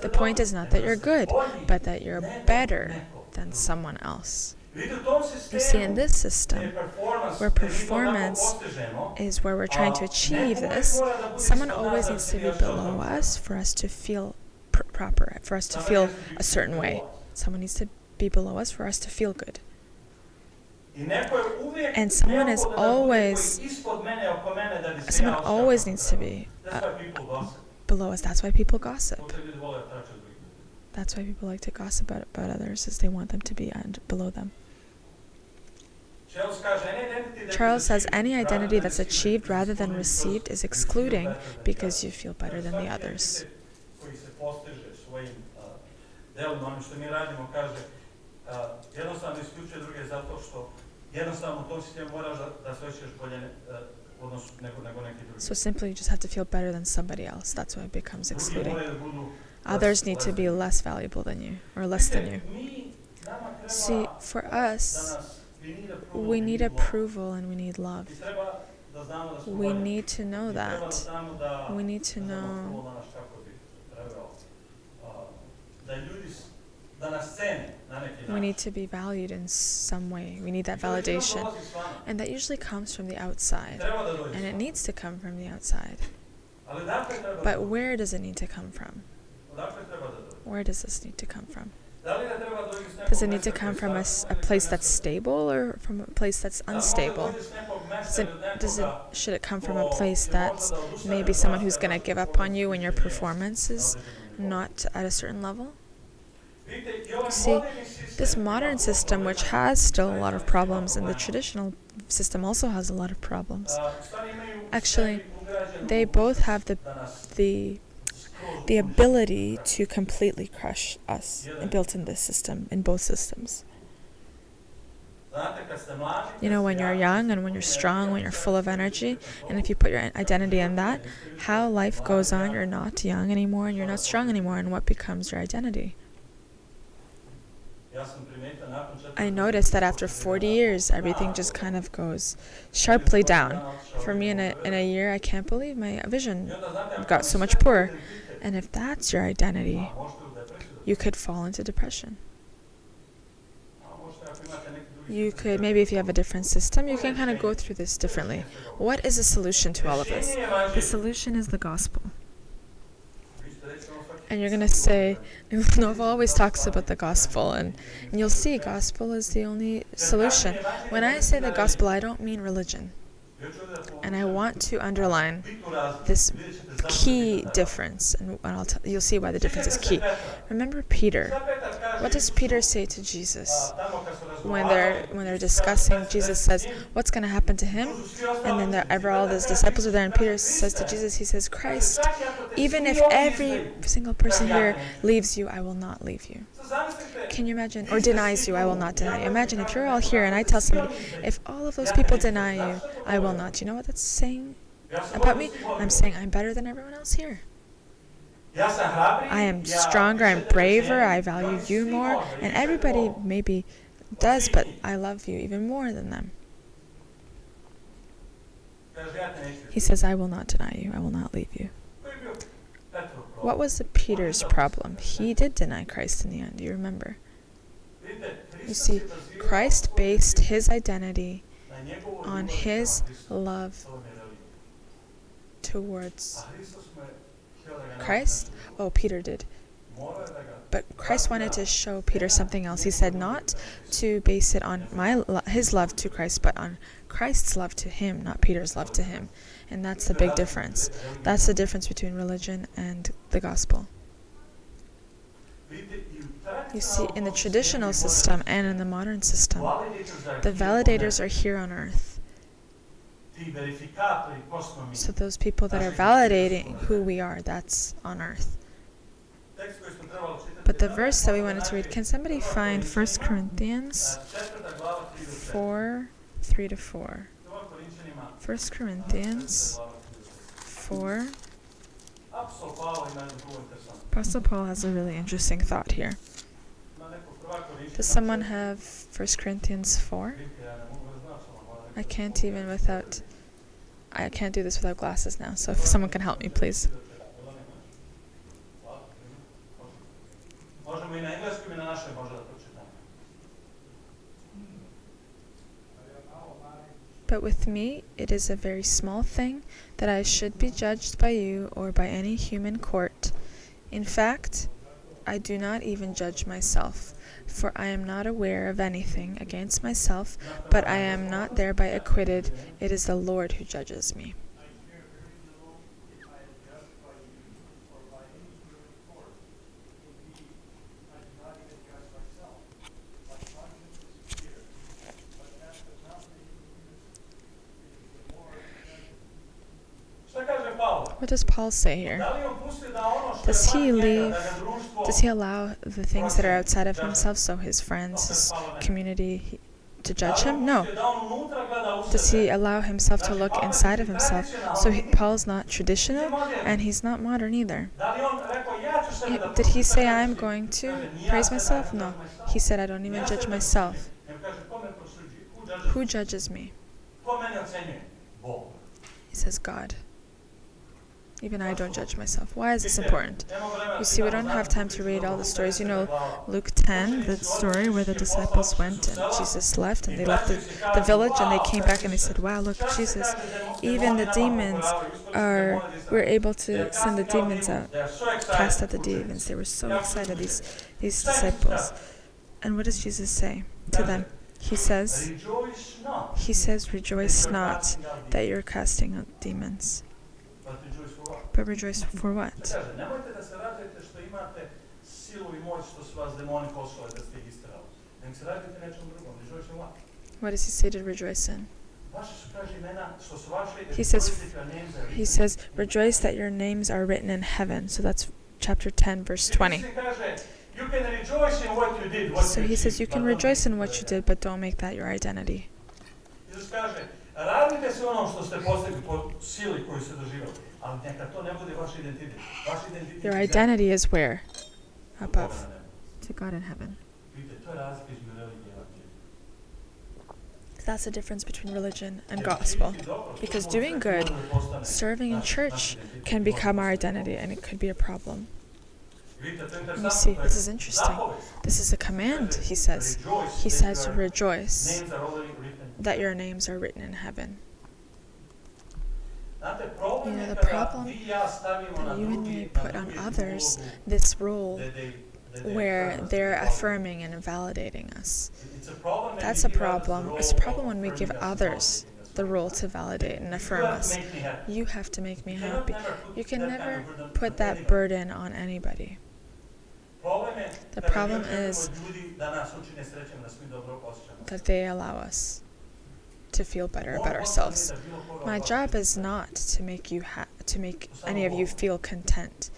The point is not that you're good, but that you're better than someone else. You see, in this system, where performance is where we're trying to achieve this, someone always needs to be below us for us to feel proper, for us to feel a certain way. Someone needs to be below us for us to feel good. And someone always needs to be below us. That's why people gossip. That's why people like to gossip about others, is they want them to be below them. Charles says any identity that's achieved rather than received is excluding because you feel better than the others. So simply you just have to feel better than somebody else. That's why it becomes excluding. Others need to be less valuable than you, or less than you. See, for us, we need approval and we need love. We need to know that. We need to know we need to be valued in some way. We need that validation. And that usually comes from the outside. And it needs to come from the outside. But where does it need to come from? Where does this need to come from? Does it need to come from a place that's stable or from a place that's unstable? Should it come from a place that's maybe someone who's going to give up on you when your performance is not at a certain level? See, this modern system, which has still a lot of problems, and the traditional system also has a lot of problems. Actually, They both have the the ability to completely crush us built in this system, in both systems. You know, when you're young and when you're strong, when you're full of energy, and if you put your identity in that, how life goes on, you're not young anymore and you're not strong anymore, and what becomes your identity? I noticed that after 40 years, everything just kind of goes sharply down. For me, in a year, I can't believe my vision got so much poorer. And if that's your identity, you could fall into depression. You could, maybe if you have a different system, you can kind of go through this differently. What is the solution to all of this? The solution is the gospel. And you're going to say, Nova always talks about the gospel, and you'll see gospel is the only solution. When I say the gospel, I don't mean religion. And I want to underline this key difference, and you'll see why the difference is key. Remember Peter. What does Peter say to Jesus? When they're discussing, Jesus says, what's going to happen to him? And then all those disciples are there, and Peter says to Jesus, he says, Christ, even if every single person here leaves you, I will not leave you. Can you imagine? Or denies you, I will not deny you. Imagine if you're all here and I tell somebody, if all of those people deny you, I will not. You know what that's saying about me? I'm saying I'm better than everyone else here. I am stronger, I'm braver, I value you more, and everybody maybe does, but I love you even more than them. He says, I will not deny you, I will not leave you. What was Peter's problem? He did deny Christ in the end, you remember. You see, Christ based his identity on his love towards Christ. Oh, Peter did. But Christ wanted to show Peter something else. He said not to base it on his love to Christ, but on Christ's love to him, not Peter's love to him. And that's the big difference. That's the difference between religion and the gospel. You see, in the traditional system and in the modern system, the validators are here on earth. So those people that are validating who we are, that's on earth. But the verse that we wanted to read, can somebody find 1 Corinthians 4, 3-4? 1 Corinthians 4. Apostle Paul has a really interesting thought here. Does someone have 1 Corinthians 4? I can't do this without glasses now, so if someone can help me, please. But with me, it is a very small thing that I should be judged by you or by any human court. In fact, I do not even judge myself, for I am not aware of anything against myself, but I am not thereby acquitted. It is the Lord who judges me. What does Paul say here? Does he allow the things that are outside of himself, so his friends, his community, to judge him? No. Does he allow himself to look inside of himself? So Paul's not traditional, and he's not modern either. Did he say, I'm going to praise myself? No. He said, I don't even judge myself. Who judges me? He says, God. Even I don't judge myself. Why is this important? You see, we don't have time to read all the stories. You know, Luke 10, the story where the disciples went and Jesus left, and they left the village, and they came back and they said, wow, look, Jesus, even the demons we're able to send the demons out, cast out the demons. They were so excited, these disciples. And what does Jesus say to them? He says, rejoice not that you're casting out demons. But rejoice for what? What does he say to rejoice in? He says, rejoice that your names are written in heaven. So that's chapter 10, verse 20. You can rejoice in what you did. So he says, you can rejoice in what you did, but don't make that your identity. Jesus kaže, radite se onom što ste postigli po sili koju ste doživjeli, ali neka to ne bude vaš identitet. Vaš identitet. Your identity is where? Above. To God in heaven. Vidite, to je razlika između religije i evanđelja. That's the difference between religion and gospel. Because doing good, serving in church can become our identity, and it could be a problem. And you see, this is interesting. This is a command, he says. He says, rejoice that your names are written in heaven. You know, the problem that you and me put on others, this role where they're affirming and validating us. That's a problem. It's a problem when we give others the role to validate and affirm us. You have to make me happy. You can never put that burden on anybody. The problem is that they allow us to feel better about ourselves. My job is not to make any of you feel content.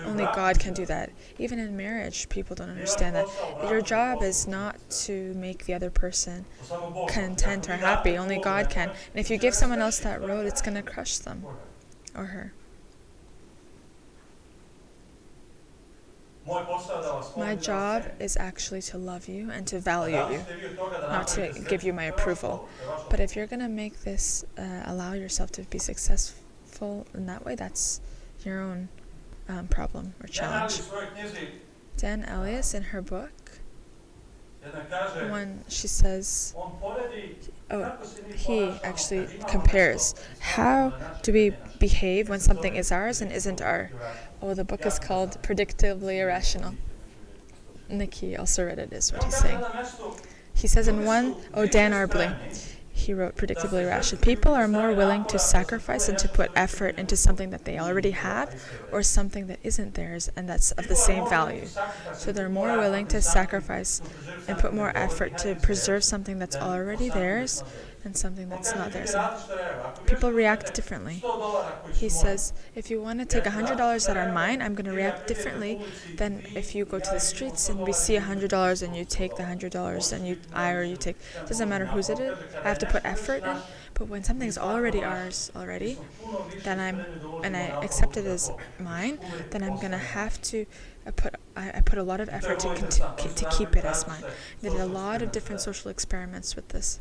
Only God can do that. Even in marriage, people don't understand that. Your job is not to make the other person content or happy. Only God can. And if you give someone else that road, it's going to crush them or her. My job is actually to love you and to value you, not to give you my approval. But if you're going to make this, allow yourself to be successful in that way, that's your own problem or challenge. Dan Elias, in her book, when she says, he actually compares, how do we behave when something is ours and isn't our? Oh, the book is called Predictably Irrational. Nikki also read it, is what he's saying. He says in one, Dan Arbley, he wrote Predictably Irrational. People are more willing to sacrifice and to put effort into something that they already have or something that isn't theirs and that's of the same value. So they're more willing to sacrifice and put more effort to preserve something that's already theirs than something that's not theirs. And people react differently. He says, if you want to take $100 that are mine, I'm going to react differently than if you go to the streets and we see $100 and you take the $100 and you take, doesn't matter whose it is, I have to put effort in. But when something's already ours then I accept it as mine, then I'm going to have to I put a lot of effort to keep it as mine. I did a lot of different social experiments with this.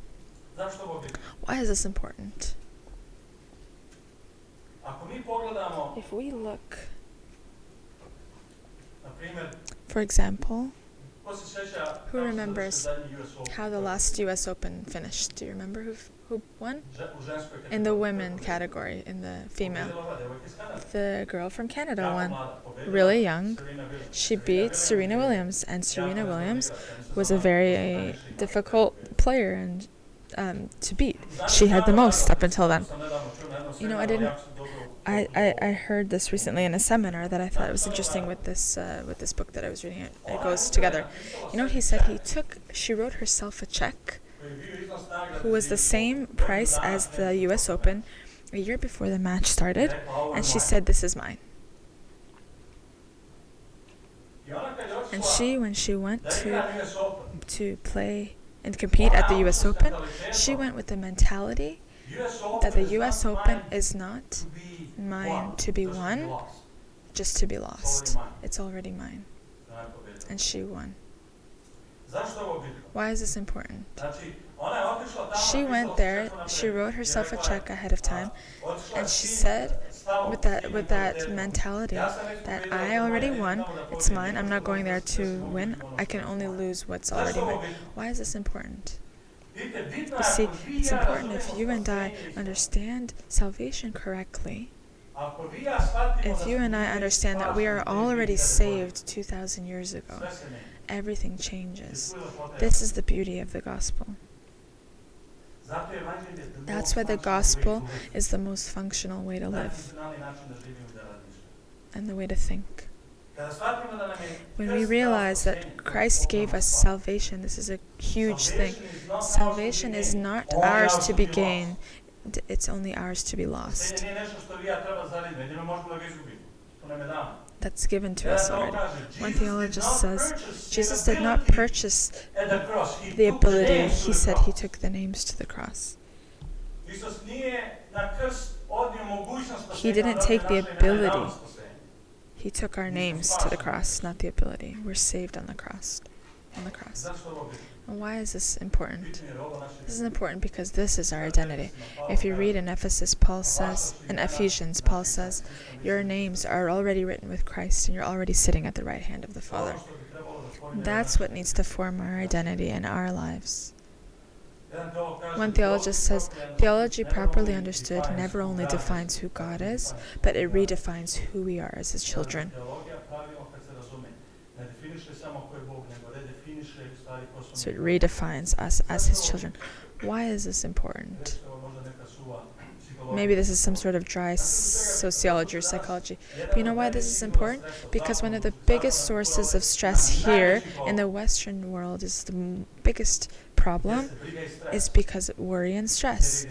Why is this important? If we look, for example, who remembers how the last US Open finished? Do you remember who won? In the women category, in the female. The girl from Canada won. Really young. She beat Serena Williams, and Serena Williams was a very difficult player and to beat. She had the most up until then. You know, I heard this recently in a seminar that I thought was interesting with this book that I was reading. It goes together. You know what he said? She wrote herself a check, who was the same price as the U.S. Open a year before the match started, and she said, "This is mine." And when she went to play and compete at the U.S. Open, she went with the mentality that the U.S. Open is not mine to be won, just to be lost. It's already mine. And she won. Why is this important? She went there, she wrote herself a check ahead of time, and she said, with that mentality that I already won, it's mine, I'm not going there to win, I can only lose what's already mine. Why is this important? You see, it's important if you and I understand salvation correctly. If you and I understand that we are already saved 2,000 years ago, everything changes. This is the beauty of the gospel. That's why the gospel is the most functional way to live and the way to think. When we realize that Christ gave us salvation, this is a huge thing. Salvation is not ours to be gained, it's only ours to be lost. That's given to us already. One theologist says Jesus did not purchase the ability, he said he took the names to the cross. He didn't take the ability. He took our names to the cross, not the ability. We're saved on the cross. And why is this important? This is important because this is our identity. If you read in Ephesians, Paul says, your names are already written with Christ and you're already sitting at the right hand of the Father. That's what needs to form our identity in our lives. One theologist says, theology properly understood never only defines who God is, but it redefines who we are as his children. So it redefines us as his children. Why is this important? Maybe this is some sort of dry sociology or psychology. But you know why this is important? Because one of the biggest sources of stress here in the Western world is the biggest problem is because of worry and stress.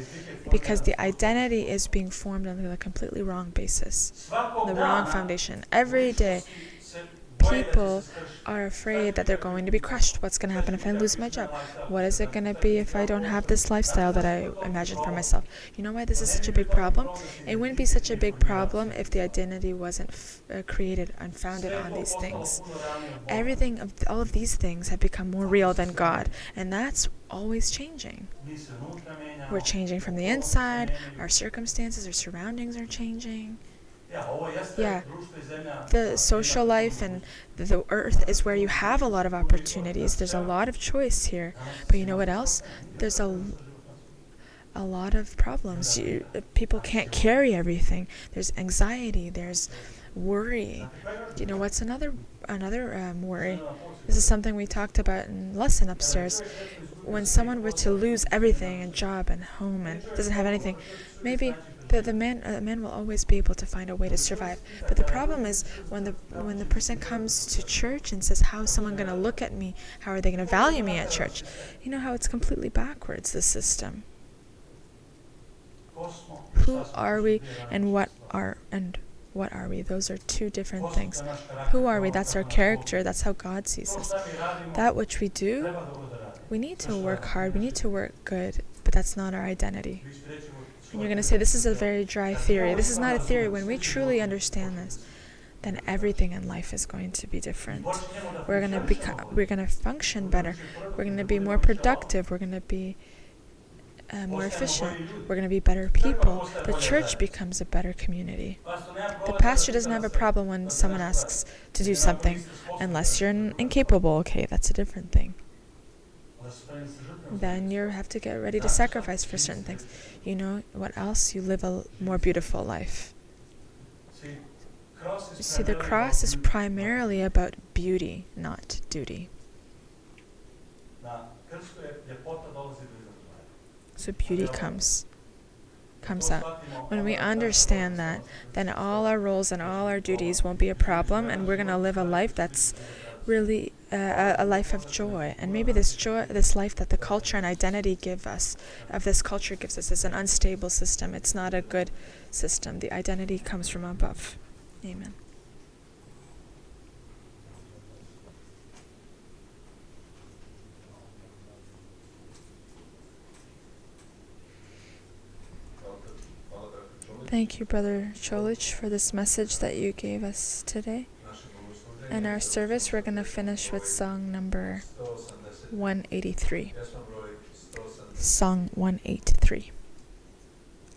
Because the identity is being formed on a completely wrong basis, the wrong foundation. Every day, people are afraid that they're going to be crushed. What's going to happen if I lose my job? What is it going to be if I don't have this lifestyle that I imagine for myself? You know why this is such a big problem? It wouldn't be such a big problem if the identity wasn't created and founded on these things. All of these things have become more real than God, and that's always changing. We're changing from the inside. Our circumstances, our surroundings are changing. Yeah, the social life and the earth is where you have a lot of opportunities. There's a lot of choice here. But you know what else? There's a lot of problems. People can't carry everything. There's anxiety. There's worry. You know what's another worry? This is something we talked about in lesson upstairs. When someone were to lose everything, a job and home, and doesn't have anything, maybe the man will always be able to find a way to survive. But the problem is when the person comes to church and says, how is someone going to look at me? How are they going to value me at church? You know how it's completely backwards, the system. Who are we and what are we? Those are two different things. Who are we? That's our character. That's how God sees us. That which we do, we need to work hard. We need to work good. But that's not our identity. And you're going to say, this is a very dry theory. This is not a theory. When we truly understand this, then everything in life is going to be different. We're going to function better. We're going to be more productive. We're going to be more efficient. We're going to be better people. The church becomes a better community. The pastor doesn't have a problem when someone asks to do something, unless you're incapable. Okay, that's a different thing. Then you have to get ready to sacrifice for certain things. You know what else? You live a more beautiful life. You see, the cross is primarily about beauty, not duty. So beauty comes out. When we understand that, then all our roles and all our duties won't be a problem, and we're going to live a life that's really a life of joy. And maybe this joy, this life that the culture and identity give us, of this culture gives us, is an unstable system. It's not a good system. The identity comes from above. Amen. Thank you, Brother Cholich, for this message that you gave us today. In our service, we're going to finish with song number 183. Song 183.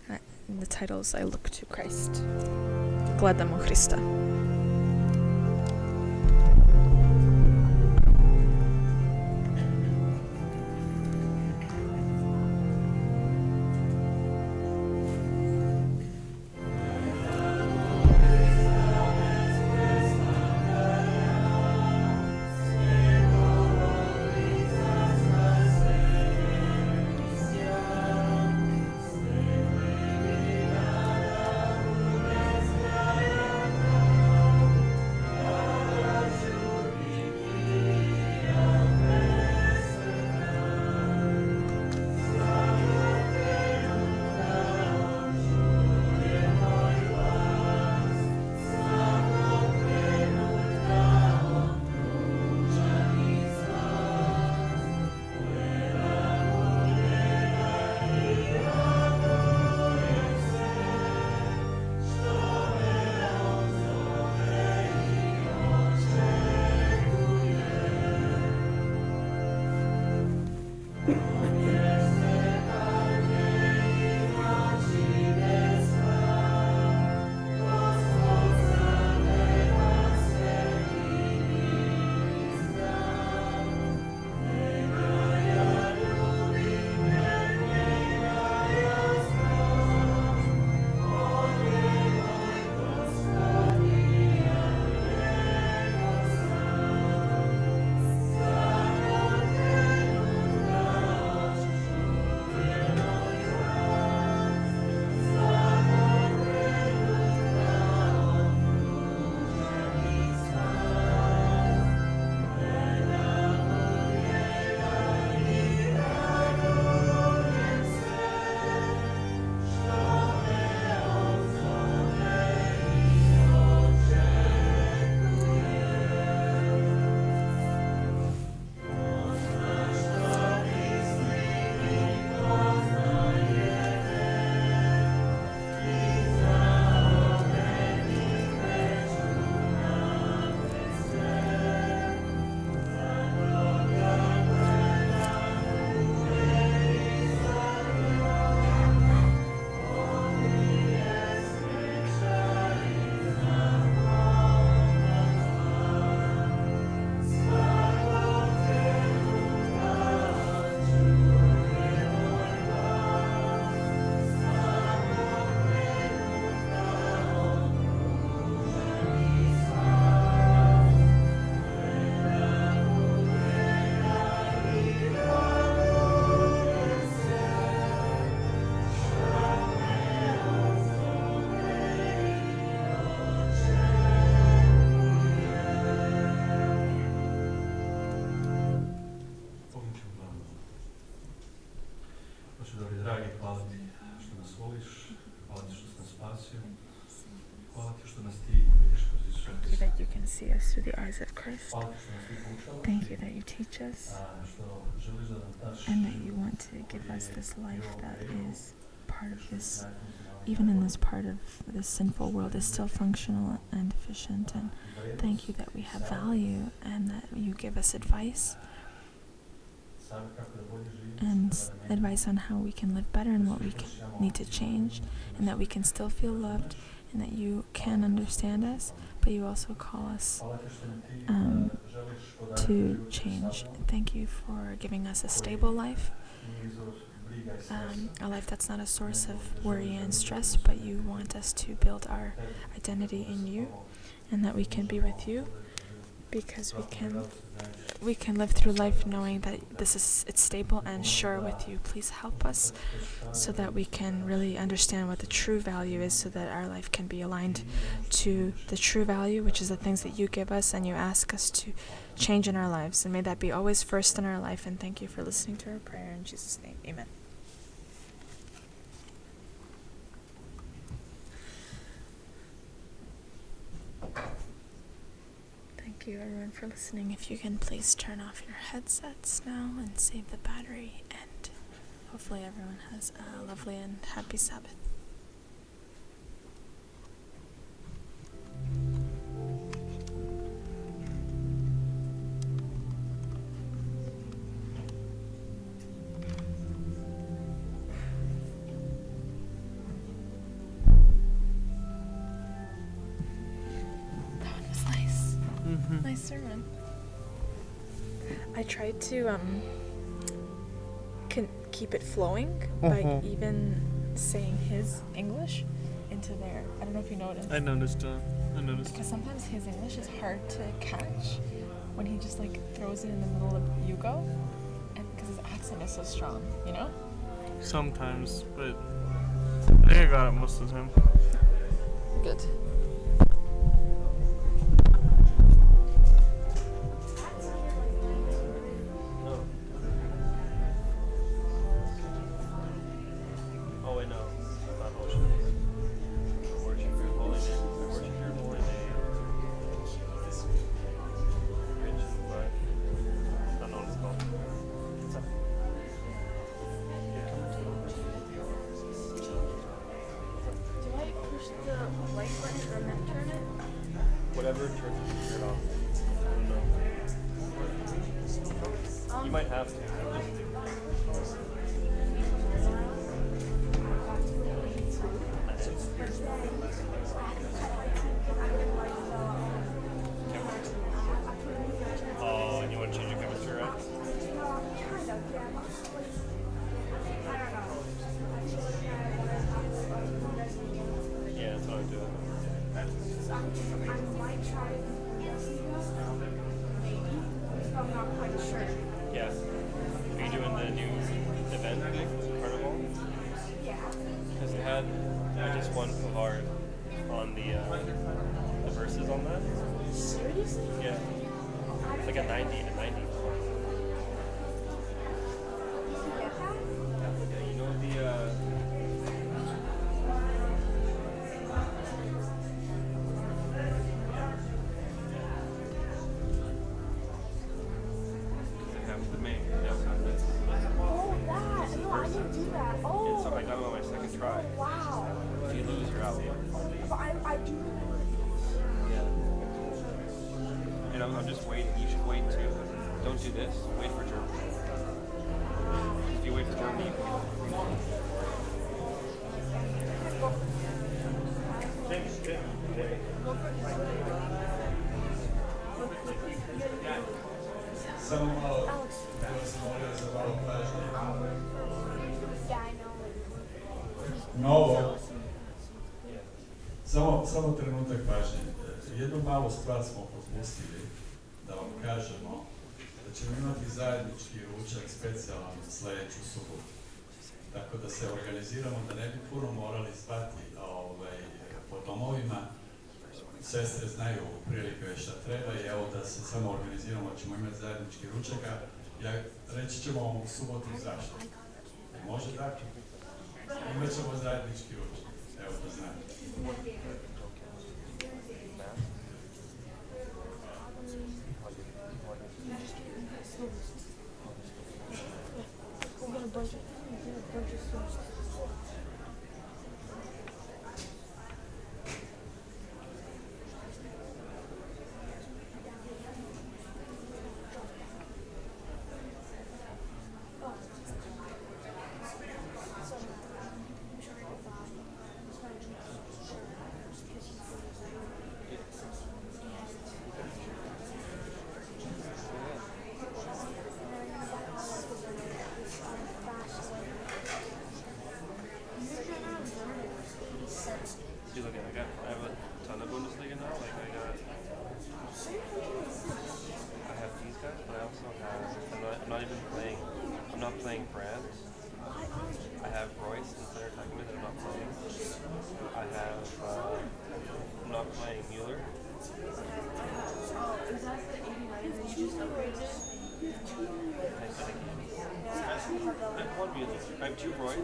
And the title is I Look to Christ. Gledamo Hrista. eyes of Christ. Hvala ti što nas ti poučava. Thank you that you teach us Što želiš da nam daš and that you want to give us this life that is part of this, even in this part of this sinful world, is still functional and efficient. And thank you that we have value and that you give us advice and advice on how we can live better and what we need to change, and that we can still feel loved, and that you can understand us, but you also call us to change. Thank you for giving us a stable life, a life that's not a source of worry and stress, but you want us to build our identity in you, and that we can be with you, because we can live through life knowing that it's stable and sure with you. Please help us so that we can really understand what the true value is, so that our life can be aligned to the true value, which is the things that you give us and you ask us to change in our lives. And may that be always first in our life. And thank you for listening to our prayer. In Jesus' name, amen. Thank you everyone for listening. If you can please turn off your headsets now and save the battery, and hopefully everyone has a lovely and happy Sabbath. Nice sermon. I tried to keep it flowing by even saying his English into there. I don't know if you noticed. I noticed. Because sometimes his English is hard to catch when he just like throws it in the middle of Yugo, and because his accent is so strong, you know. Sometimes, but I think I got it most of the time. Good. Whatever, turn it off. I don't know. You might have to. Oh, and you want to change your temperature, right? Yeah, that's what I'm doing. I might try maybe, but I'm not quite sure. Yeah. Are you doing the new event, Carnival? Yeah. Because they had just one Pavard on the verses on that. Seriously? Yeah. It's like a 90 to 90. Did you get that? Yeah, you know the the main. Oh, that. No, I didn't do that. Oh. So I got it on my second try. Wow. If you lose, you're out. But I do remember. Yeah. And I'm just waiting. You should wait too. Don't do this. Wait for Germany. If you wait for Germany, you can Samo malo, ja sam molio za malo pažnje. Yeah, I know. Novo. Samo trenutak pažnje. Jednu malu stvar smo propustili da vam kažemo da ćemo imati zajednički ručak specijalan sljedeću subotu. Tako da se organiziramo da ne bi puno morali stati po domovima. Sestre znaju prilike šta treba i evo da se samo organiziramo, ćemo imati zajednički ručak, a reći ćemo vam u subotu zašto. Može tako? Imat ćemo zajednički ručak, evo da znate. I have one music. I have two Royce.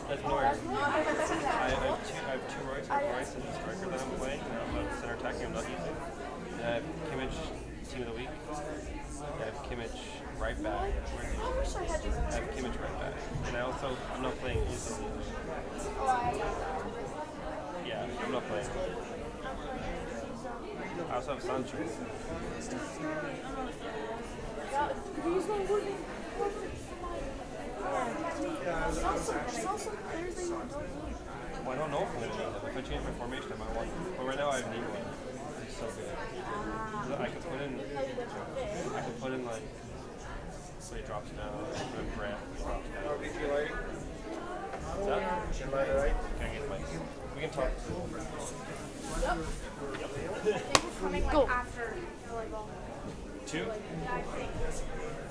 That's Oh, Noir. that's really hard to see that. I have two Royce. I have Royce and the striker that I'm playing. And I'm a center attacking. I'm not using. And I have Kimmich team of the week. I have Kimmich right back. Where is he? I wish I had this. I have Kimmich right back. And I'm not playing Izzo either. Oh, Yeah, I'm not playing. I also have Sancho. yeah, he's not working perfect for my. Salsa players that you don't need. Well, I don't know if I'm going to need them. If I change my formation, I might want them. But right now I have Nero. He's so good. I can put in. I can put in like. So he drops down. Put in Grant. He drops down. What's that? Can I get the mic? We can talk. Coming like after volleyball. Two?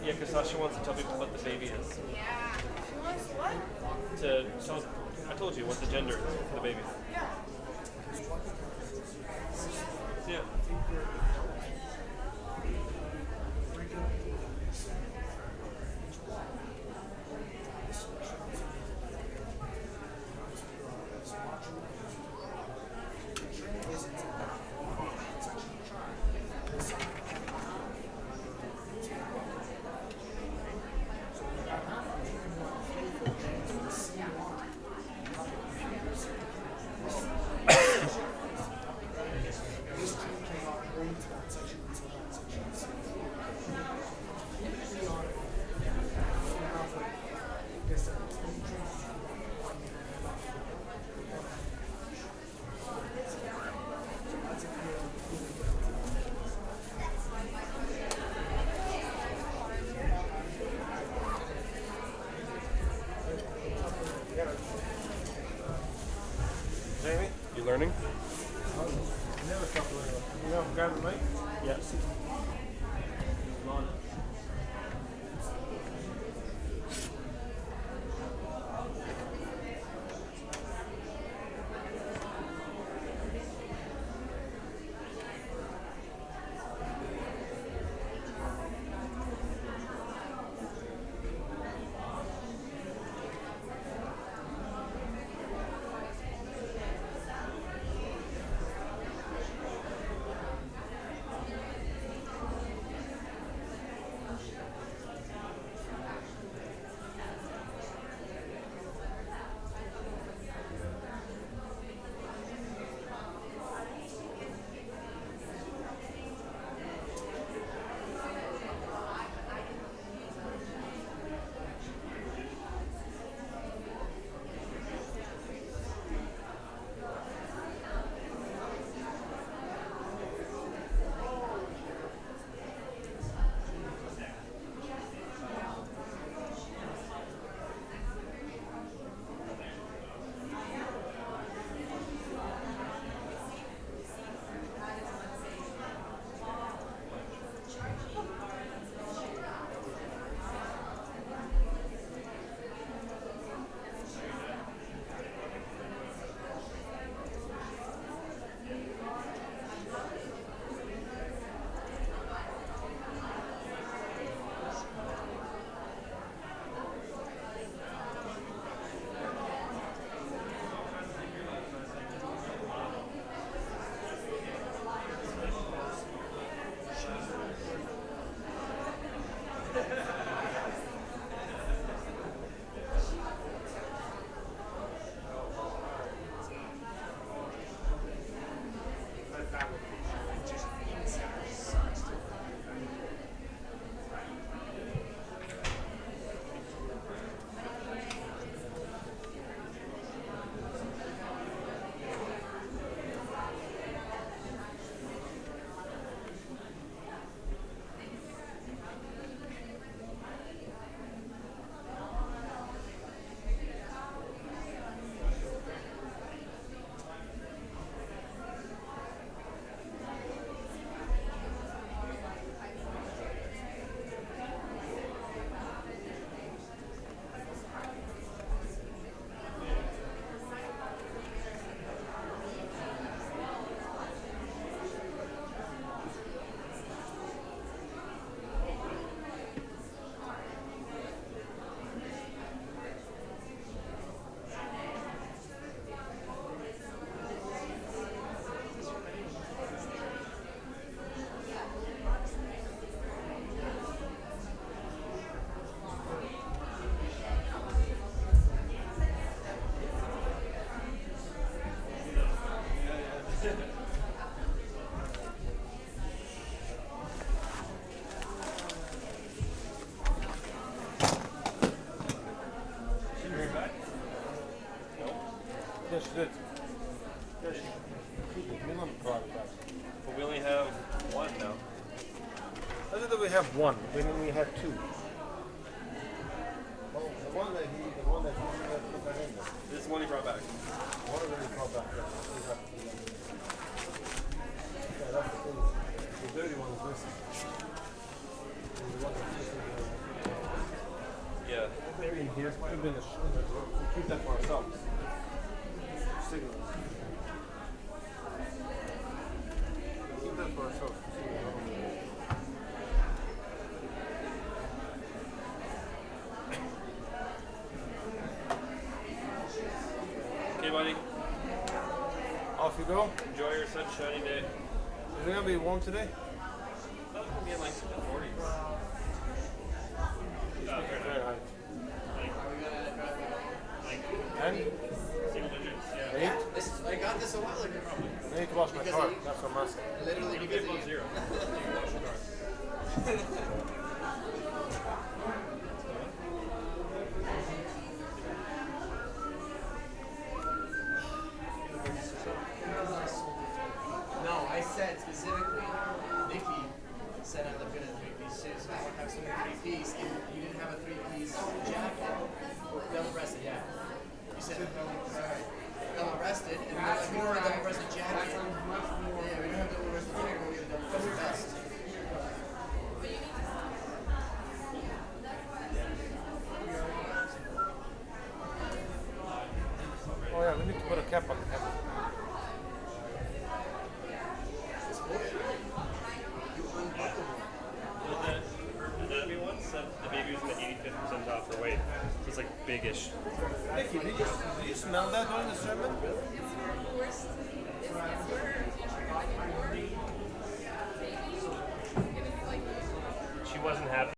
Yeah, because Sasha wants to tell people what the baby is. Yeah. She wants what? To tell, I told you what the gender is for the baby. Yeah. Yeah. Jamie, you learning? Never stop learning. You know, grab the mic. Yes. No. I thought that we have one. We had two. Oh, the one that he put that in there. This is the one he brought back. One of them he brought back. Yeah, that's the thing. The dirty one is missing. And the one that's missing, Yeah. maybe in here. Might have been a we keep that for ourselves. Signal. Keep that for ourselves. Okay, buddy. Off you go. Enjoy your sunshiny day. Is it gonna be warm today? Oh, it's gonna be in like the 40s. Fahrenheit. Like 10? single digits, yeah. 8? I got this a while ago. I need to wash my car. That's what I'm asking. Literally You because get above of you. zero. You wash your car. No, I said specifically, Nikki said I'm gonna three-piece suit, so I would have something three-piece. If you didn't have a three-piece jacket, double-breasted, yeah. You said double-breasted, and then if you don't have a double-breasted jacket, yeah, we don't have double-breasted jacket, but we have a double-breasted vest. Oh yeah, we need to put a cap on the cap. The Navy one said the baby was in the 85th percentile for weight. So it's like big-ish. Nikki, did you smell that during the sermon? She wasn't happy.